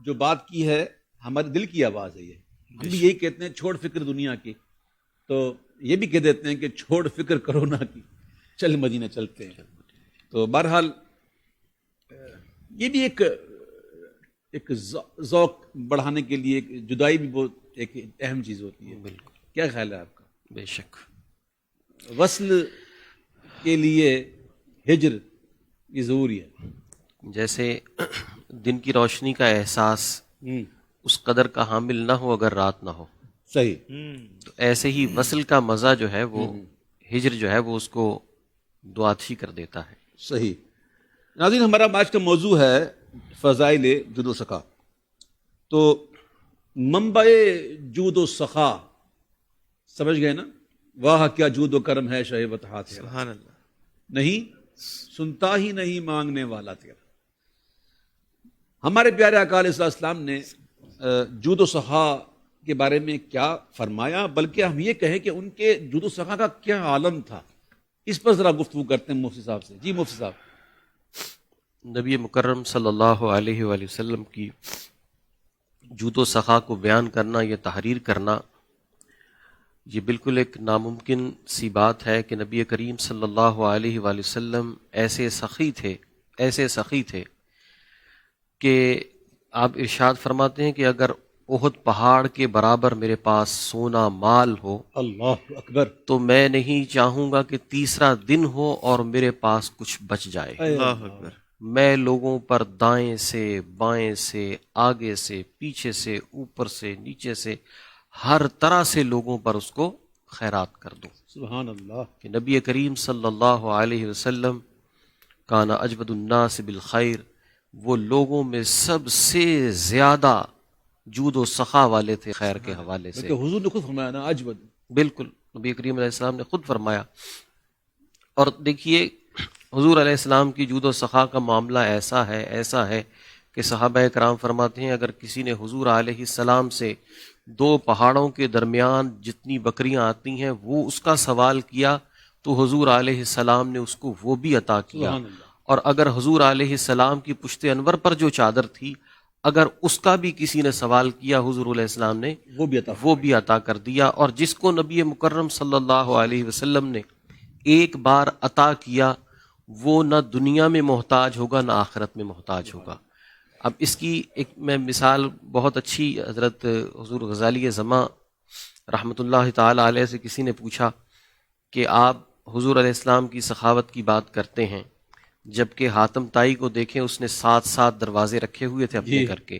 B: جو بات کی ہے ہمارے دل کی آواز ہے. یہ ہم بھی یہی کہتے ہیں چھوڑ فکر دنیا کی، تو یہ بھی کہہ دیتے ہیں کہ چھوڑ فکر کرونا کی، چل مدینہ چلتے ہیں. تو بہرحال یہ بھی ایک ذوق بڑھانے کے لیے جدائی بھی بہت ایک اہم چیز ہوتی ہے. بالکل. کیا خیال ہے آپ کا؟
G: بے شک.
B: وصل کے لیے ہجر یہ ضروری ہے.
G: جیسے دن کی روشنی کا احساس اس قدر کا حامل نہ ہو اگر رات نہ ہو.
B: صحیح.
G: تو ایسے ہی وصل کا مزہ جو ہے وہ ہجر جو ہے وہ اس کو دعاتشی کر دیتا ہے.
B: صحیح. ناظرین ہمارا آج کا موضوع ہے فضائل جود و سخا. تو منبع جود و سخا سمجھ گئے نا؟ واہ کیا جود و کرم ہے شہ بتہا تیرا.
C: سبحان اللہ.
B: نہیں سنتا ہی نہیں مانگنے والا تیرا. ہمارے پیارے آقا علیہ السلام نے جود و سخا کے بارے میں کیا فرمایا، بلکہ ہم یہ کہیں کہ ان کے جود و سخا کا کیا عالم تھا. اس پر ذرا گفتگو کرتے ہیں مفتی صاحب سے. جی مفتی صاحب.
G: نبی مکرم صلی اللہ علیہ وآلہ وسلم کی جود و سخا کو بیان کرنا یا تحریر کرنا یہ بالکل ایک ناممکن سی بات ہے کہ نبی کریم صلی اللہ علیہ وآلہ وسلم ایسے سخی تھے ایسے سخی تھے کہ آپ ارشاد فرماتے ہیں کہ اگر احد پہاڑ کے برابر میرے پاس سونا مال ہو،
B: اللہ اکبر،
G: تو میں نہیں چاہوں گا کہ تیسرا دن ہو اور میرے پاس کچھ بچ جائے۔
C: اللہ اکبر۔
G: میں لوگوں پر دائیں سے بائیں سے آگے سے پیچھے سے اوپر سے نیچے سے ہر طرح سے لوگوں پر اس کو خیرات کر دوں۔
B: سبحان اللہ۔
G: کہ نبی کریم صلی اللہ علیہ وسلم کانا اجود الناس بالخیر، وہ لوگوں میں سب سے زیادہ جود و سخا والے تھے خیر کے حوالے سے۔
B: کہ حضور نے خود فرمایا نا اجود،
G: بالکل نبی کریم علیہ السلام نے خود فرمایا۔ اور دیکھیے حضور علیہ السلام کی جود و سخا کا معاملہ ایسا ہے کہ صحابہ کرام فرماتے ہیں اگر کسی نے حضور علیہ السلام سے 2 پہاڑوں کے درمیان جتنی بکریاں آتی ہیں وہ اس کا سوال کیا تو حضور علیہ السلام نے اس کو وہ بھی عطا کیا، اور اگر حضور علیہ السلام کی پشت انور پر جو چادر تھی اگر اس کا بھی کسی نے سوال کیا حضور علیہ السلام نے وہ بھی عطا کر دیا۔ اور جس کو نبی مکرم صلی اللہ علیہ وسلم نے ایک بار عطا کیا وہ نہ دنیا میں محتاج ہوگا نہ آخرت میں محتاج ہوگا۔ اب اس کی ایک میں مثال بہت اچھی، حضرت حضور غزالی زماں رحمۃ اللہ تعالی علیہ سے کسی نے پوچھا کہ آپ حضور علیہ السلام کی سخاوت کی بات کرتے ہیں، جبکہ حاتم طائی کو دیکھیں اس نے 7 دروازے رکھے ہوئے تھے اپنے گھر کے،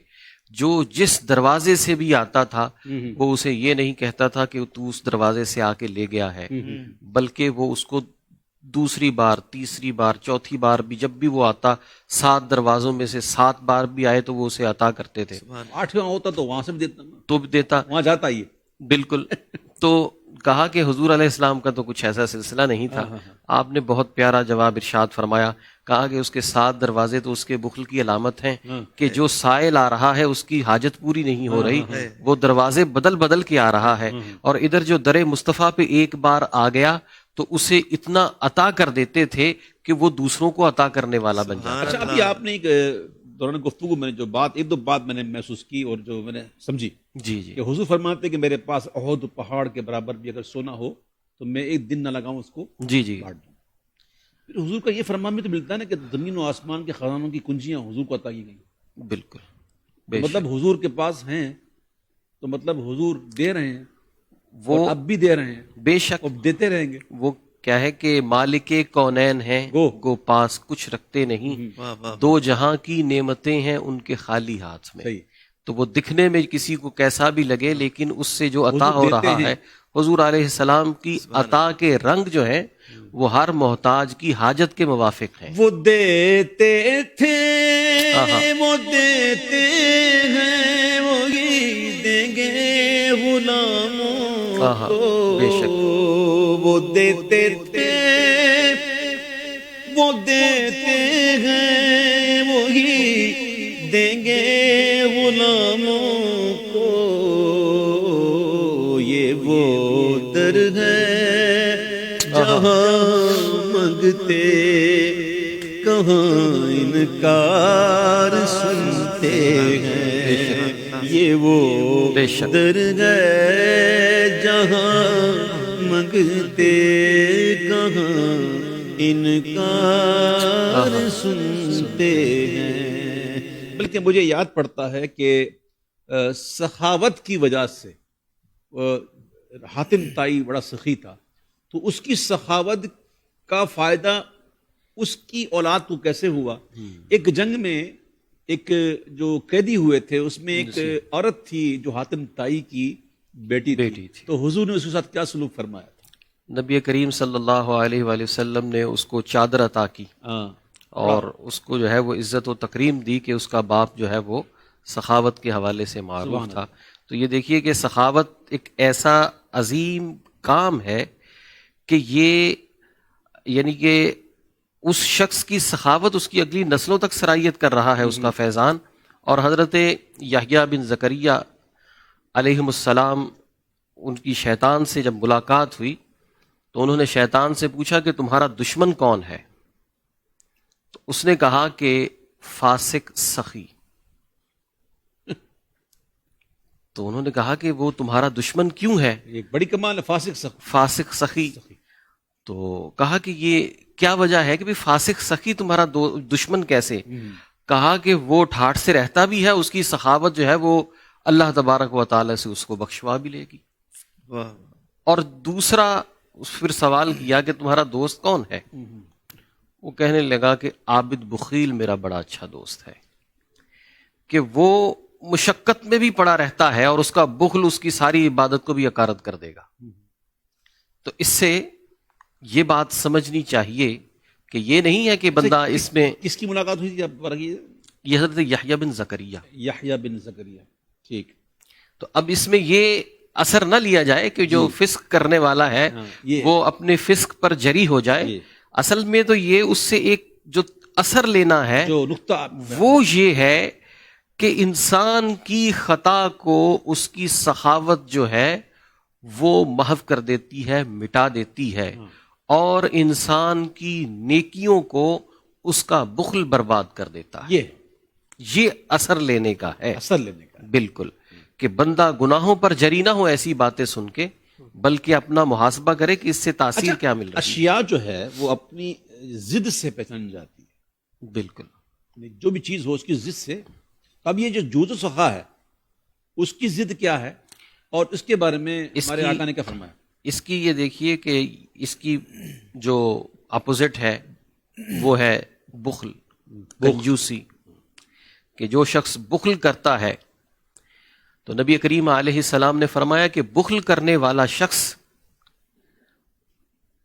G: جو جس دروازے سے بھی آتا تھا وہ اسے یہ نہیں کہتا تھا کہ تو اس دروازے سے آ کے لے گیا ہے، بلکہ وہ اس کو دوسری بار، تیسری بار، چوتھی بار بھی جب بھی وہ آتا 7 دروازوں میں سے 7 بار بھی آئے تو وہ اسے عطا کرتے تھے۔
B: 8واں ہوتا تو وہاں سے بھی دیتا،
G: تو بھی دیتا،
B: وہاں جاتا ہی۔
G: بالکل۔ تو کہا کہ حضور علیہ السلام کا تو کچھ ایسا سلسلہ نہیں تھا۔ آپ نے بہت پیارا جواب ارشاد فرمایا، کہا کہ اس کے 7 دروازے تو اس کے بخل کی علامت ہیں کہ جو سائل آ رہا ہے اس کی حاجت پوری نہیں ہو رہی، وہ دروازے بدل بدل کے آ رہا ہے، اور ادھر جو در مصطفیٰ پہ ایک بار آ گیا تو اسے اتنا عطا کر دیتے تھے کہ وہ دوسروں کو عطا کرنے والا بن جاتا۔
B: اچھا، ابھی آپ نے ایک دوران گفتگو میں نے جو بات، 1-2 بات میں نے محسوس کی اور جو میں نے سمجھی
G: جی
B: کہ حضور فرماتے کہ میرے پاس احد پہاڑ کے برابر بھی اگر سونا ہو تو میں ایک دن نہ لگاؤں اس کو
G: جی
B: کاٹ دوں۔ پھر حضور کا یہ فرمان بھی تو ملتا ہے نا کہ زمین و آسمان کے خزانوں کی کنجیاں حضور کو عطا کی گئی۔
G: بالکل،
B: مطلب حضور کے پاس ہیں تو مطلب حضور دے رہے ہیں،
G: وہ
B: اب بھی دے رہے ہیں،
G: بے شک
B: اب دیتے رہیں گے۔
G: وہ کیا ہے کہ مالک کونین ہیں گو پاس کچھ رکھتے نہیں، 2 جہاں کی نعمتیں ہیں ان کے خالی ہاتھ میں۔ تو وہ دکھنے میں کسی کو کیسا بھی لگے لیکن اس سے جو عطا ہو رہا ہے حضور علیہ السلام کی عطا کے رنگ جو ہیں وہ ہر محتاج کی حاجت کے موافق ہیں۔
A: وہ دیتے تھے وہ دیتے ہیں وہی دیں گے غلاموں کو،
G: بے شک
A: وہ دیتے تھے وہ دیتے ہیں وہی دیں گے غلاموں کو، یہ وہ در ہے جہاں منگتے کہاں انکار سنتے ہیں، یہ وہ در ہے جہاں منگتے کہاں انکار سنتے ہیں۔
B: بلکہ مجھے یاد پڑتا ہے کہ سخاوت کی وجہ سے حاتم طائی بڑا سخی تھا، تو اس کی سخاوت کا فائدہ اس کی اولاد کو کیسے ہوا؟ ایک جنگ میں ایک جو قیدی ہوئے تھے اس میں ایک عورت تھی جو حاتم طائی کی بیٹی تھی، تو حضور نے اس کے ساتھ کیا سلوک فرمایا تھا؟
G: نبی کریم صلی اللہ علیہ وآلہ وسلم نے اس کو چادر عطا کی اور اس کو جو ہے وہ عزت و تکریم دی کہ اس کا باپ جو ہے وہ سخاوت کے حوالے سے معروف تھا۔ تو یہ دیکھیے کہ سخاوت ایک ایسا عظیم کام ہے کہ یہ یعنی کہ اس شخص کی سخاوت اس کی اگلی نسلوں تک سرایت کر رہا ہے اس کا فیضان۔ اور حضرت یحییٰ بن زکریا علیہ السلام ان کی شیطان سے جب ملاقات ہوئی تو انہوں نے شیطان سے پوچھا کہ تمہارا دشمن کون ہے؟ تو اس نے کہا کہ فاسق سخی۔ تو انہوں نے کہا کہ وہ تمہارا دشمن کیوں ہے؟
B: ایک بڑی کمال ہے، فاسق سخی۔
G: فاسق سخی۔ تو کہا کہ یہ کیا وجہ ہے کہ بھی فاسق سخی تمہارا دشمن کیسے؟ کہا کہ وہ ٹھاٹھ سے رہتا بھی ہے، اس کی سخاوت جو ہے وہ اللہ تبارک و تعالی سے اس کو بخشوا بھی لے گی. اور دوسرا پھر سوال کیا کہ تمہارا دوست کون ہے؟ وہ کہنے لگا کہ عابد بخیل میرا بڑا اچھا دوست ہے، کہ وہ مشقت میں بھی پڑا رہتا ہے اور اس کا بخل اس کی ساری عبادت کو بھی عکارت کر دے گا. تو اس سے یہ بات سمجھنی چاہیے کہ یہ نہیں ہے کہ بندہ اس میں.
B: کس کی ملاقات ہوئی تھی؟
G: یہ حضرت یحییٰ بن زکریا.
B: یحییٰ بن زکریا، ٹھیک.
G: تو اب اس میں یہ اثر نہ لیا جائے کہ جو فسق کرنے والا ہے وہ اپنے فسق پر جری ہو جائے. اصل میں تو یہ اس سے ایک جو اثر لینا ہے
B: جو نقطہ
G: وہ یہ ہے کہ انسان کی خطا کو اس کی سخاوت جو ہے وہ محو کر دیتی ہے، مٹا دیتی ہے، اور انسان کی نیکیوں کو اس کا بخل برباد کر دیتا ہے. یہ اثر لینے کا ہے،
B: اثر لینے کا
G: بالکل، کہ بندہ گناہوں پر جری نہ ہو ایسی باتیں سن کے، بلکہ اپنا محاسبہ کرے کہ اس سے تاثیر کیا مل رہی ہے.
B: اشیاء جو ہے وہ اپنی ضد سے پہچان جاتی ہے،
G: بالکل،
B: جو بھی چیز ہو اس کی ضد سے. اب یہ جو جود و سخا ہے اس کی ضد کیا ہے اور اس کے بارے میں ہمارے آقا نے کیا فرمایا؟
G: اس کی یہ دیکھیے کہ اس کی جو اپوزٹ ہے وہ ہے بخل، کنجوسی. کہ جو شخص بخل کرتا ہے تو نبی کریم علیہ السلام نے فرمایا کہ بخل کرنے والا شخص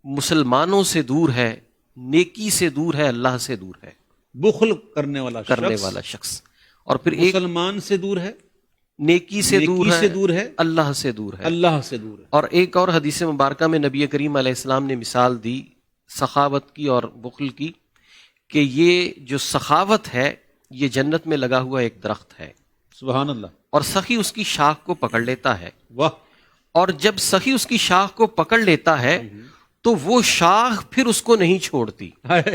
G: مسلمانوں سے دور ہے، نیکی سے دور ہے، اللہ سے دور ہے.
B: بخل کرنے والا
G: شخص اور پھر ایک
B: مسلمان سے دور ہے،
G: نیکی سے دور ہے، اللہ سے دور ہے.
B: اللہ سے دور ہے.
G: اور ایک اور حدیث مبارکہ میں نبی کریم علیہ السلام نے مثال دی سخاوت کی اور بخل کی، کہ یہ جو سخاوت ہے یہ جنت میں لگا ہوا ایک درخت ہے.
B: سبحان اللہ.
G: اور سخی اس کی شاخ کو پکڑ لیتا ہے.
B: واہ.
G: اور جب سخی اس کی شاخ کو پکڑ لیتا ہے تو وہ شاخ پھر اس کو نہیں چھوڑتی.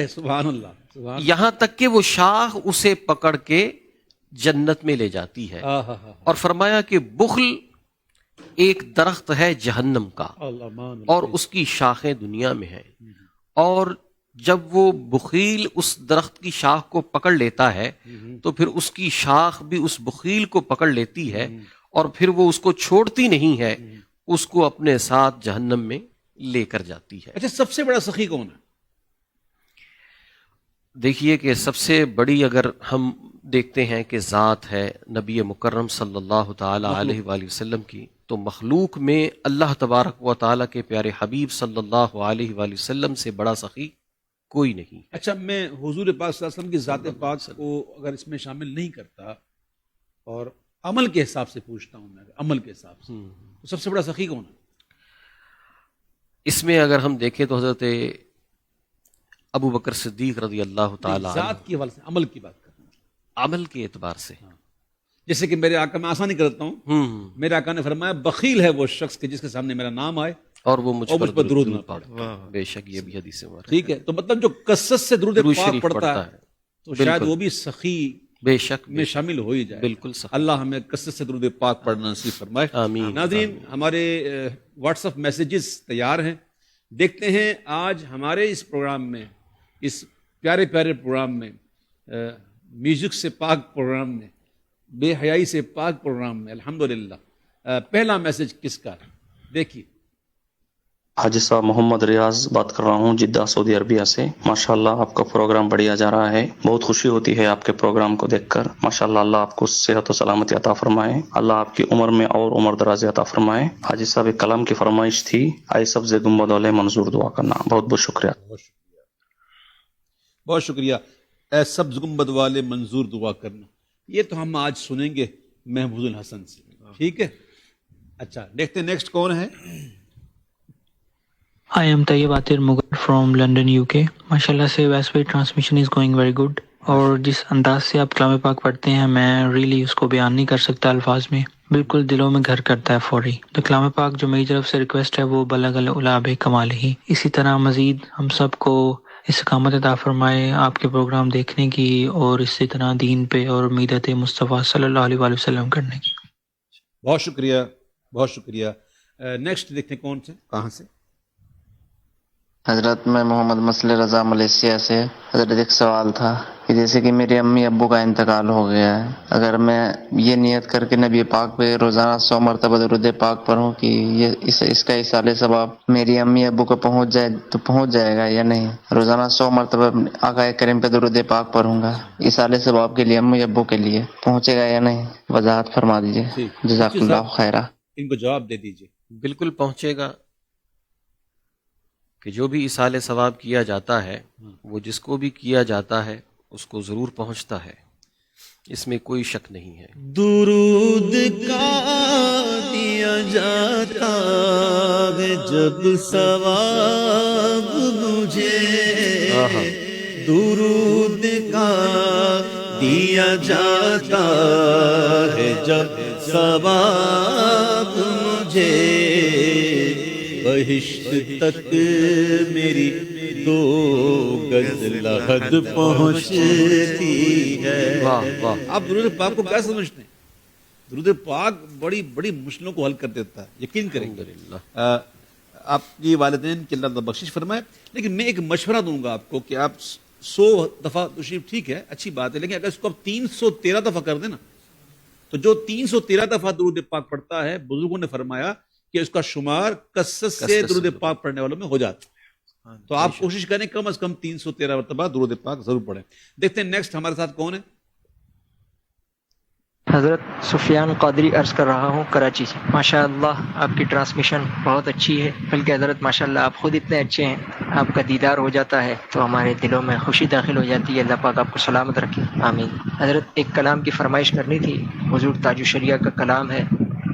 B: سبحان اللہ.
G: یہاں تک کہ وہ شاخ اسے پکڑ کے جنت میں لے جاتی ہے. اور فرمایا کہ بخل ایک درخت ہے جہنم کا اور اس کی شاخیں دنیا میں ہیں. اور جب وہ بخیل اس درخت کی شاخ کو پکڑ لیتا ہے تو پھر اس کی شاخ بھی اس بخیل کو پکڑ لیتی ہے اور پھر وہ اس کو چھوڑتی نہیں ہے، اس کو اپنے ساتھ جہنم میں لے کر جاتی ہے.
B: اچھا، سب سے بڑا سخی کون ہے؟
G: دیکھیے کہ سب سے بڑی اگر ہم دیکھتے ہیں کہ ذات ہے نبی مکرم صلی اللہ تعالی علیہ وآلہ وسلم کی، تو مخلوق میں اللہ تبارک و تعالی کے پیارے حبیب صلی اللہ علیہ وآلہ وسلم سے بڑا سخی کوئی نہیں.
B: اچھا، میں حضور پاک صلی اللہ علیہ وسلم کی ذات پاک کو اگر اس میں شامل نہیں کرتا اور عمل کے حساب سے پوچھتا ہوں، میں عمل کے حساب سے تو سب سے بڑا سخی کون ہے؟
G: اس میں اگر ہم دیکھیں تو حضرت ابو بکر صدیق رضی اللہ تعالی
B: ذات کی حوالے سے عمل کی بات کرتا ہوں،
G: عمل کے اعتبار سے.
B: جیسے کہ میرے آقا، میں آسانی کرتا ہوں، میرے آقا نے فرمایا بخیل ہے وہ شخص کہ جس کے سامنے میرا نام آئے
G: اور وہ مجھ پر
B: درود نہ پڑے.
G: بے شک یہ بھی حدیث ہے.
B: ٹھیک ہے، تو مطلب جو کثرت سے درود پاک پڑھتا ہے تو شاید وہ بھی سخی
G: بے شک
B: میں شامل ہو ہی جائے.
G: بالکل.
B: اللہ ہمیں کثرت سے درود پاک پڑھنا نصیب فرمائے.
G: آمین.
B: ناظرین، ہمارے واٹس ایپ میسیجز تیار ہیں. دیکھتے ہیں آج ہمارے اس پروگرام میں، اس پیارے پیارے پروگرام میں، میوزک سے پاک پروگرام میں، بے حیائی سے پاک پروگرام میں الحمدللہ پہلا میسج کس کا ہے؟ دیکھیے.
H: حاجی صاحب محمد ریاض بات کر رہا ہوں جدہ سعودی عربیہ سے. ماشاءاللہ آپ کا پروگرام بڑھیا جا رہا ہے، بہت خوشی ہوتی ہے آپ کے پروگرام کو دیکھ کر. ماشاءاللہ اللہ آپ کو صحت و سلامتی عطا فرمائے، اللہ آپ کی عمر میں اور عمر درازی عطا فرمائے. حاجی صاحب ایک کلام کی فرمائش تھی، اے سبز گنبد والے منظور دعا کرنا. بہت بہت شکریہ.
B: بہت شکریہ. اے سبز گنبد والے منظور دعا کرنا، یہ تو ہم آج سنیں گے محمود الحسن سے. ٹھیک ہے. اچھا، دیکھتے نیکسٹ کون ہے.
I: I am Tayyib Atir Mughal from London, UK. ماشاءاللہ سے ویسے transmission is going very good, اور جس انداز سے آپ کلام پاک پڑھتے ہیں میں ریلی اس کو بیان نہیں کر سکتا الفاظ میں، بالکل دلوں میں گھر کرتا ہے فوری. تو کلام پاک جو میری طرف سے ریکویسٹ ہے وہ بلغ العلا بکمالہ ہی. اسی طرح مزید ہم سب کو استقامت عطا فرمائے آپ کے پروگرام دیکھنے کی اور اسی طرح دین پہ اور میدت مصطفیٰ صلی اللہ علیہ وآلہ وسلم کرنے کی.
B: بہت شکریہ، بہت شکریہ. نیکسٹ دیکھتے ہیں کون سے، کہاں سے.
J: حضرت میں محمد مسلح رضا ملیشیا سے. حضرت ایک سوال تھا کہ جیسے کہ میرے امی ابو کا انتقال ہو گیا ہے، اگر میں یہ نیت کر کے نبی پاک پہ روزانہ 100 مرتبہ درود پاک پڑھوں کہ یہ اس کا ایصال ثواب میری امی ابو کو پہنچ جائے تو پہنچ جائے گا یا نہیں؟ روزانہ 100 مرتبہ آقا کریم پہ درود پاک پڑھوں گا، ایصال ثواب کے لیے امی ابو کے لیے پہنچے گا یا نہیں؟ وضاحت فرما دیجیے، جزاک اللہ خیرہ.
B: ان کو جواب دے دیجیے.
G: بالکل پہنچے گا، کہ جو بھی ایصال ثواب کیا جاتا ہے وہ جس کو بھی کیا جاتا ہے اس کو ضرور پہنچتا ہے، اس میں کوئی شک نہیں ہے.
A: درود کا دیا جاتا ہے جب ثواب مجھے، درود کا دیا جاتا ہے جب ثواب مجھے، بہشت تک میری 2 گز لحد پہنچتی ہے.
B: آپ درود پاک کو کیا سمجھتے ہیں؟ درود پاک بڑی بڑی مشکلوں کو حل کر دیتا ہے، یقین کریں گے. آپ کی والدین کی اللہ بخشش فرمائے. لیکن میں ایک مشورہ دوں گا آپ کو کہ آپ 100 دفعہ تشریف ٹھیک ہے، اچھی بات ہے، لیکن اگر اس کو آپ 313 دفعہ کر دیں نا، تو جو 313 دفعہ درود پاک پڑھتا ہے، بزرگوں نے فرمایا کہ اس کا شمار کثرت سے درود پاک پڑھنے والوں میں ہو جاتا. تو آپ کوشش کریں کم از کم 313 مرتبہ درود پاک ضرور پڑھیں. دیکھتے ہیں نیکسٹ ہمارے ساتھ کون ہے.
K: حضرت سفیان قادری عرض کر رہا ہوں کراچی سے. ماشاء اللہ آپ کی ٹرانسمیشن بہت اچھی ہے، بلکہ حضرت ماشاء اللہ آپ خود اتنے اچھے ہیں، آپ کا دیدار ہو جاتا ہے تو ہمارے دلوں میں خوشی داخل ہو جاتی ہے. اللہ پاک آپ کو سلامت رکھے، آمین. حضرت ایک کلام کی فرمائش کرنی تھی. حضور تاج الشریعہ کا کلام ہے،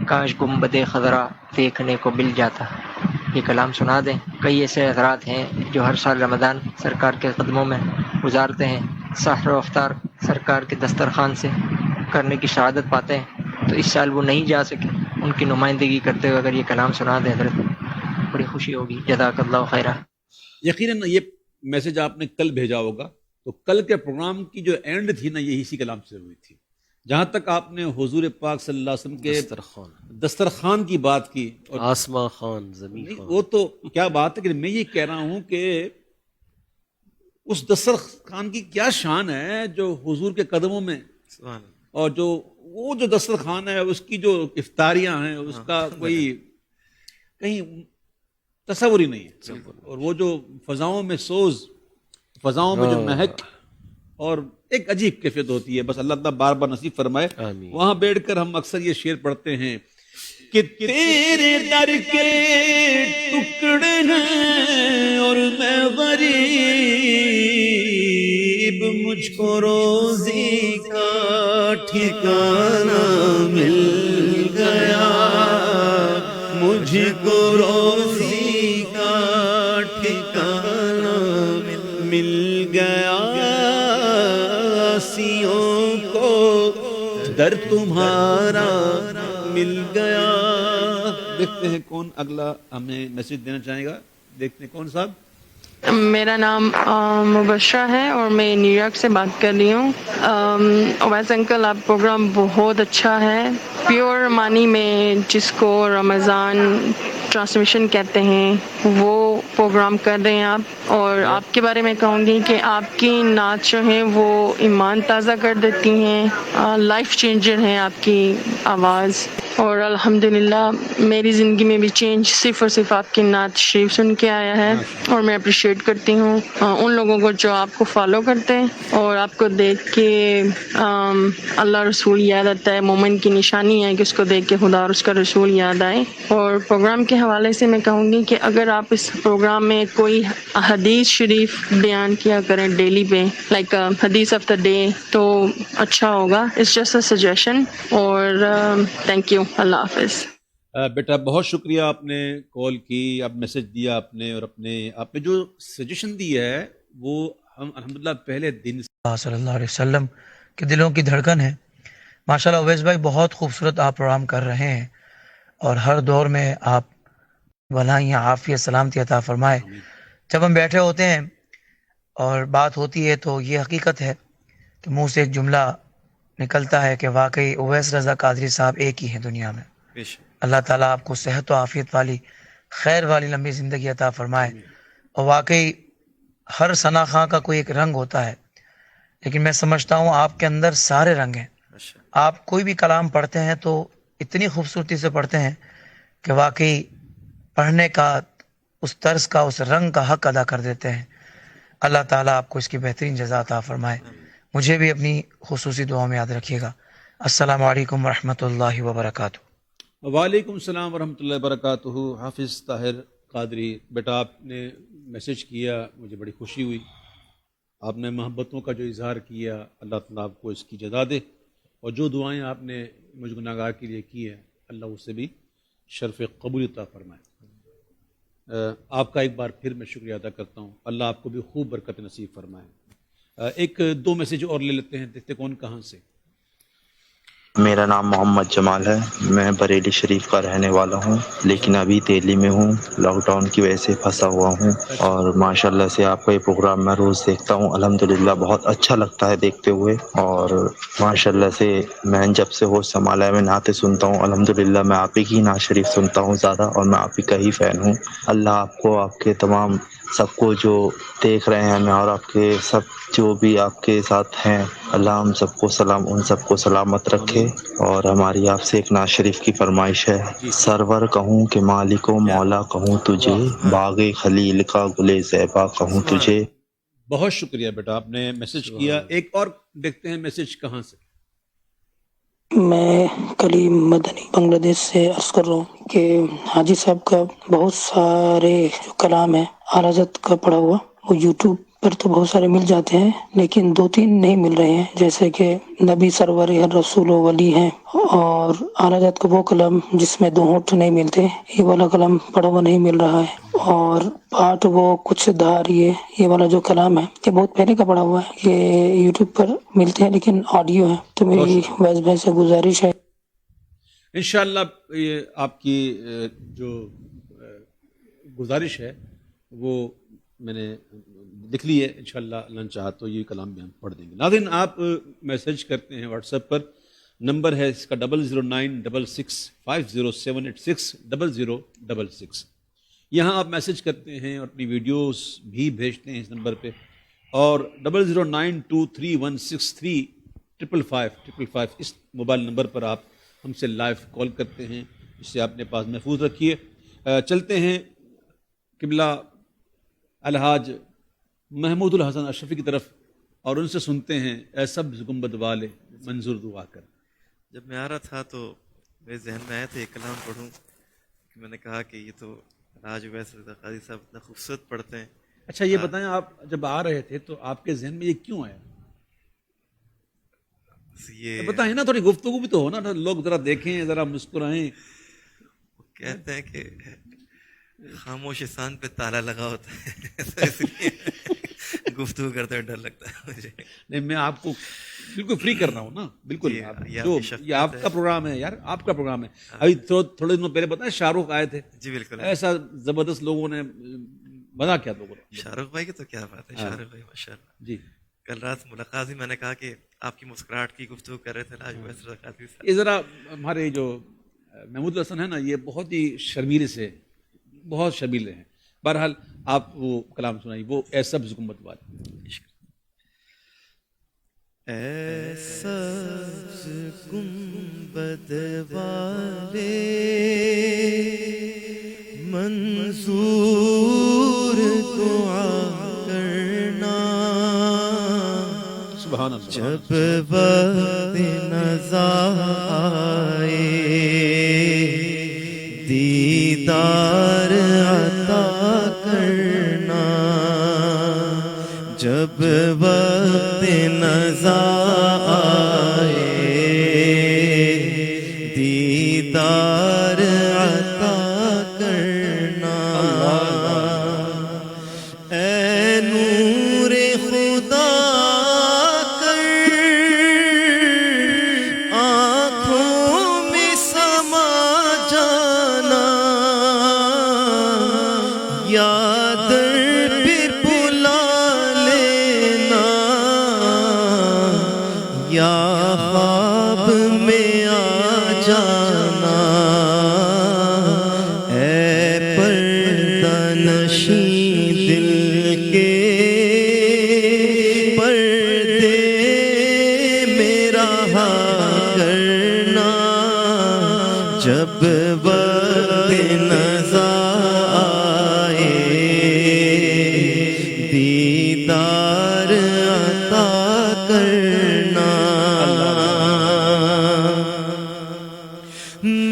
K: کاش گنبد خضرا دیکھنے کو مل جاتا. یہ کلام سنا دیں. کئی ایسے حضرات ہیں جو ہر سال رمضان سرکار کے قدموں میں گزارتے ہیں، سحر و افطار سرکار کے دسترخوان سے کرنے کی شہادت پاتے ہیں، تو اس سال وہ نہیں جا سکے. ان کی نمائندگی کرتے ہوئے اگر یہ کلام سنا دیں حضرت، بڑی خوشی ہوگی. جزاک اللہ خیرہ.
B: یقیناً یہ میسج آپ نے کل بھیجا ہوگا، تو کل کے پروگرام کی جو اینڈ تھی نا، یہ اسی کلام سے ہوئی تھی. جہاں تک آپ نے حضور پاک صلی اللہ علیہ وسلم کے دسترخوان کی بات کی، اور
G: آسمان خان زمین خان،
B: وہ تو کیا بات ہے. کہ میں یہ کہہ رہا ہوں کہ اس دسترخوان کی کیا شان ہے جو حضور کے قدموں میں، اور جو وہ جو دسترخوان ہے اس کی جو افطاریاں ہیں اس کا کوئی کہیں تصور ہی نہیں ہے. اور وہ جو فضاؤں میں سوز، فضاؤں میں جو مہک اور ایک عجیب کیفیت ہوتی ہے. بس اللہ تعالیٰ بار بار نصیب فرمائے. وہاں بیٹھ کر ہم اکثر یہ شعر پڑھتے ہیں کہ تیرے در کے ٹکڑے ہیں اور میں غریب، مجھ کو روزی کا ٹھکانہ مل گیا، مجھ کو روزی کا ٹھکانہ مل گیا، سیوں کو در تمہارا مل گیا. دیکھتے ہیں کون اگلا ہمیں میسج دینا چاہے گا. دیکھتے ہیں کون صاحب.
L: میرا نام مبشرہ ہے اور میں نیو یارک سے بات کر رہی ہوں. اویس انکل، آپ پروگرام بہت اچھا ہے. پیور معنی میں جس کو رمضان ٹرانسمیشن کہتے ہیں وہ پروگرام کر رہے ہیں آپ. اور آپ کے بارے میں کہوں گی کہ آپ کی نعت جو ہیں وہ ایمان تازہ کر دیتی ہیں، لائف چینجر ہیں آپ کی آواز. اور الحمدللہ میری زندگی میں بھی چینج صرف اور صرف آپ کی نعت شریف سن کے آیا ہے. اور میں اپریشیٹ کرتی ہوں ان لوگوں کو جو آپ کو فالو کرتے ہیں اور آپ کو دیکھ کے اللہ رسول یاد آتا ہے. مومن کی نشانی ہے کہ اس کو دیکھ کے خدا اور اس کا رسول یاد آئے. اور پروگرام کے حوالے سے میں کہوں گی کہ اگر آپ اس پروگرام میں کوئی حدیث شریف بیان کیا کریں ڈیلی پہ، لائک حدیث آف دا ڈے، تو اچھا ہوگا. It's just a suggestion. اور تھینک یو. اللہ حافظ.
B: بیٹا بہت شکریہ، آپ نے کال کی، آپ میسج دیا آپ نے، اور آپ نے جو سجیشن دی ہے وہ ہم الحمدللہ پہلے دن
M: صلی اللہ علیہ وسلم کے دلوں کی دھڑکن ہے. ماشاءاللہ اویس بھائی بہت خوبصورت آپ پروگرام کر رہے ہیں، اور ہر دور میں آپ بھلائیاں، عافیت، سلامتی عطا فرمائے. جب ہم بیٹھے ہوتے ہیں اور بات ہوتی ہے تو یہ حقیقت ہے کہ منہ سے ایک جملہ نکلتا ہے کہ واقعی اویس رضا قادری صاحب ایک ہی ہیں دنیا میں. اللہ تعالیٰ آپ کو صحت و عافیت والی، خیر والی لمبی زندگی عطا فرمائے. اور واقعی ہر ثنا خاں کا کوئی ایک رنگ ہوتا ہے، لیکن میں سمجھتا ہوں آپ کے اندر سارے رنگ ہیں. آپ کوئی بھی کلام پڑھتے ہیں تو اتنی خوبصورتی سے پڑھتے ہیں کہ واقعی پڑھنے کا، اس طرز کا، اس رنگ کا حق ادا کر دیتے ہیں. اللہ تعالیٰ آپ کو اس کی بہترین جزا عطا فرمائے. مجھے بھی اپنی خصوصی دعا میں یاد رکھیے گا. السلام علیکم ورحمۃ اللہ وبرکاتہ.
B: وعلیکم السلام ورحمۃ اللہ وبرکاتہ. حافظ طاہر قادری بیٹا، آپ نے میسیج کیا، مجھے بڑی خوشی ہوئی. آپ نے محبتوں کا جو اظہار کیا، اللہ تعالیٰ آپ کو اس کی جزا دے، اور جو دعائیں آپ نے مجھ گناہگار کے لیے کی ہیں اللہ اس سے بھی شرف قبول عطا فرمائے. آپ کا ایک بار پھر میں شکریہ ادا کرتا ہوں. اللہ آپ کو بھی خوب برکت نصیب فرمائے. ایک دو میسیج اور لے لیتے ہیں، دیکھتے کون کہاں سے.
N: میرا نام محمد جمال ہے، میں بریلی شریف کا رہنے والا ہوں، لیکن ابھی دہلی میں ہوں. لاک ڈاؤن کی وجہ سے پھنسا ہوا ہوں، اور ماشاءاللہ سے آپ کا یہ پروگرام میں روز دیکھتا ہوں. الحمدللہ بہت اچھا لگتا ہے دیکھتے ہوئے، اور ماشاءاللہ سے میں جب سے ہوش سنبھالا ہے میں نعتیں سنتا ہوں. الحمدللہ میں آپ ہی کی نعت شریف سنتا ہوں زیادہ، اور میں آپ ہی کا ہی فین ہوں. اللہ آپ کو، آپ کے تمام سب کو جو دیکھ رہے ہیں ہمیں، اور آپ کے سب جو بھی آپ کے ساتھ ہیں، اللہ ہم سب کو ان سب کو سلامت رکھے. اور ہماری آپ سے ایک نعت شریف کی فرمائش ہے. سرور کہوں کہ مالک و مولا کہوں تجھے، باغ خلیل کا گل زیبا کہوں تجھے.
B: بہت شکریہ بیٹا، آپ نے میسیج کیا. ایک اور دیکھتے ہیں میسیج کہاں سے.
O: میں کلیم مدنی بنگلہ دیش سے عرض کر رہا ہوں کہ حاجی صاحب کا بہت سارے جو کلام ہے اعلیٰ حضرت کا پڑھا ہوا، وہ یوٹیوب پر تو بہت سارے مل جاتے ہیں، لیکن دو تین نہیں مل رہے ہیں، جیسے کہ نبی سرور رسول و ولی ہیں، اور اعلیٰ حضرت کا وہ کلام جس میں دو ہونٹ نہیں ملتے، یہ والا کلام پڑھا ہوا نہیں مل رہا ہے. اور پاٹ وہ کچھ دھار یہ والا جو کلام ہے یہ بہت پہلے کا پڑا ہوا ہے، یہ یوٹیوب پر ملتے ہیں لیکن آڈیو ہے. تو میری ویس بھائی سے گزارش ہے،
B: انشاءاللہ یہ آپ کی جو گزارش ہے وہ میں نے لکھ لی ہے. انشاءاللہ اللہ نے چاہا تو یہ کلام بھی ہم پڑھ دیں گے. ناظرین، آپ میسیج کرتے ہیں واٹس ایپ پر، نمبر ہے اس کا 009665078600066. یہاں آپ میسیج کرتے ہیں اور اپنی ویڈیوز بھی بھیجتے ہیں اس نمبر پہ، اور 00923163555 اس موبائل نمبر پر آپ ہم سے لائیو کال کرتے ہیں. اسے آپ اپنے پاس محفوظ رکھیے. چلتے ہیں قبلہ الحاج محمود الحسن اشرفی کی طرف، اور ان سے سنتے ہیں اے سبز گنبد والے منظور دعا کر.
C: جب میں آ رہا تھا تو میرے ذہن میں آیا تھا یہ کلام پڑھوں، کہ میں نے کہا کہ یہ تو آج ویسے قاضی صاحب اتنا خوبصورت پڑھتے ہیں.
B: اچھا یہ بتائیں، آپ جب آ رہے تھے تو آپ کے ذہن میں یہ کیوں آیا؟ یہ بتائیں نا، تھوڑی گفتگو بھی تو ہو نا، لوگ ذرا دیکھیں، ذرا مسکرائیں.
C: کہتے ہیں کہ خاموش انسان پہ تالا لگا ہوتا ہے، اس لیے گفتگو کرتے ہوئے ڈر لگتا ہے مجھے.
B: نہیں، میں آپ کو بالکل فری کر رہا ہوں نا، بالکل. یہ آپ کا پروگرام ہے یار، آپ کا پروگرام ہے. ابھی تھوڑے دنوں پہلے بتائیں شاہ رخ آئے تھے.
C: جی بالکل،
B: ایسا زبردست لوگوں نے مزہ کیا لوگوں نے.
C: شاہ رخ بھائی کی تو کیا بات ہے، شاہ رخ بھائی ماشاء اللہ.
B: جی
C: کل رات ملاقات میں نے کہا کہ آپ کی مسکراہٹ کی گفتگو کر رہے تھے آج ویسے.
B: یہ ذرا ہمارے جو محمود الحسن ہے نا، یہ بہت ہی شرمیلے سے، بہت شرمیلے ہیں. بہرحال آپ وہ کلام سنائیے، وہ اے سبز گنبد والے.
C: اے سبز گنبد والے منظور دعا کرنا،
B: سبحان اللہ.
C: جب وقت نظر آئے دیدار عطا کرنا، جب وقت نظر آئے دیدار عطا کرنا. اے نور خدا کر آنکھوں میں سما جانا، یاد پہ بلا لینا، یا خواب میں آ جانا. اے پردہ نشین دل
A: رہا کرنا جب وقت نزا آئے دیدار عطا کرنا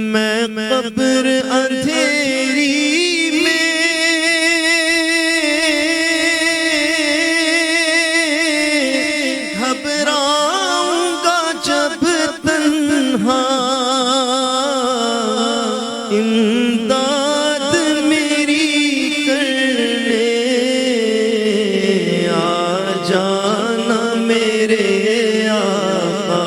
A: میں قبر اندھیری امداد میری کرنے آ جانا میرے آقا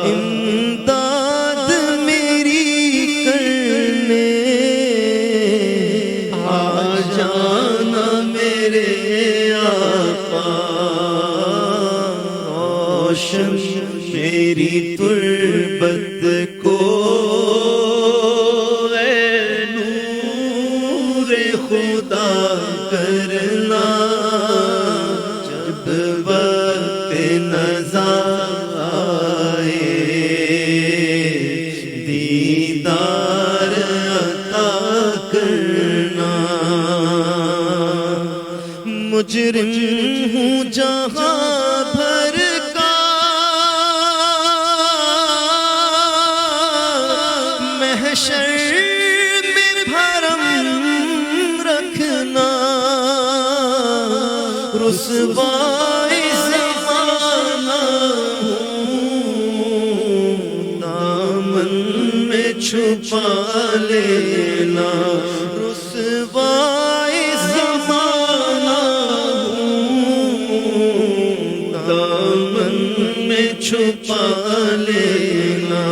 A: امداد میری کرنے آ جانا میرے آقا روشن میری تربت کو خدا کرنا جب وقت نزا آئے دیدار عطا کرنا مجرم ہوں جہاں بھر کا محشر رسوائی زمانہ ہوں دامن میں چھپا لینا رسوائی زمانہ ہوں دامن میں چھپا لینا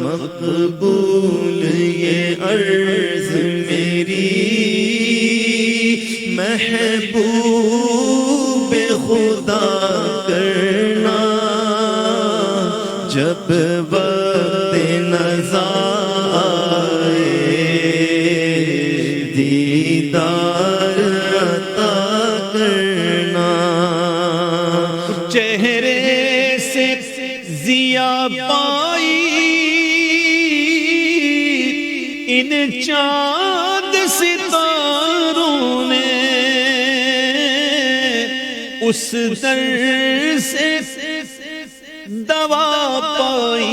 A: مقبول یہ عرض میری محبوب خدا کرنا جب وقت نزا آئے دیدار عطا کرنا چہرے سے ضیا پائی ان چاند ستاروں نے اس در سے دوا پائی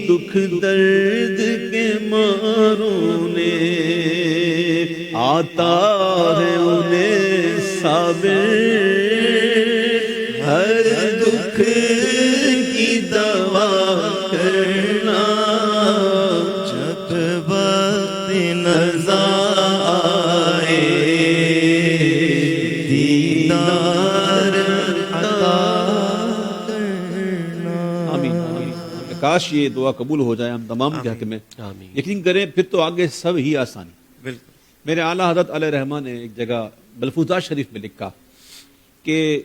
A: دکھ درد کے ماروں نے آتا ہے انہیں صابر ہر دکھ کی دوا کرنا جب وقت نزا
B: کاش یہ دعا قبول ہو جائے ہم تمام کے حق میں یقین کریں پھر تو آگے سب ہی آسانی
C: بالکل
B: میرے اعلیٰ حضرت علیہ رحمٰن نے ایک جگہ ملفوظات شریف میں لکھا کہ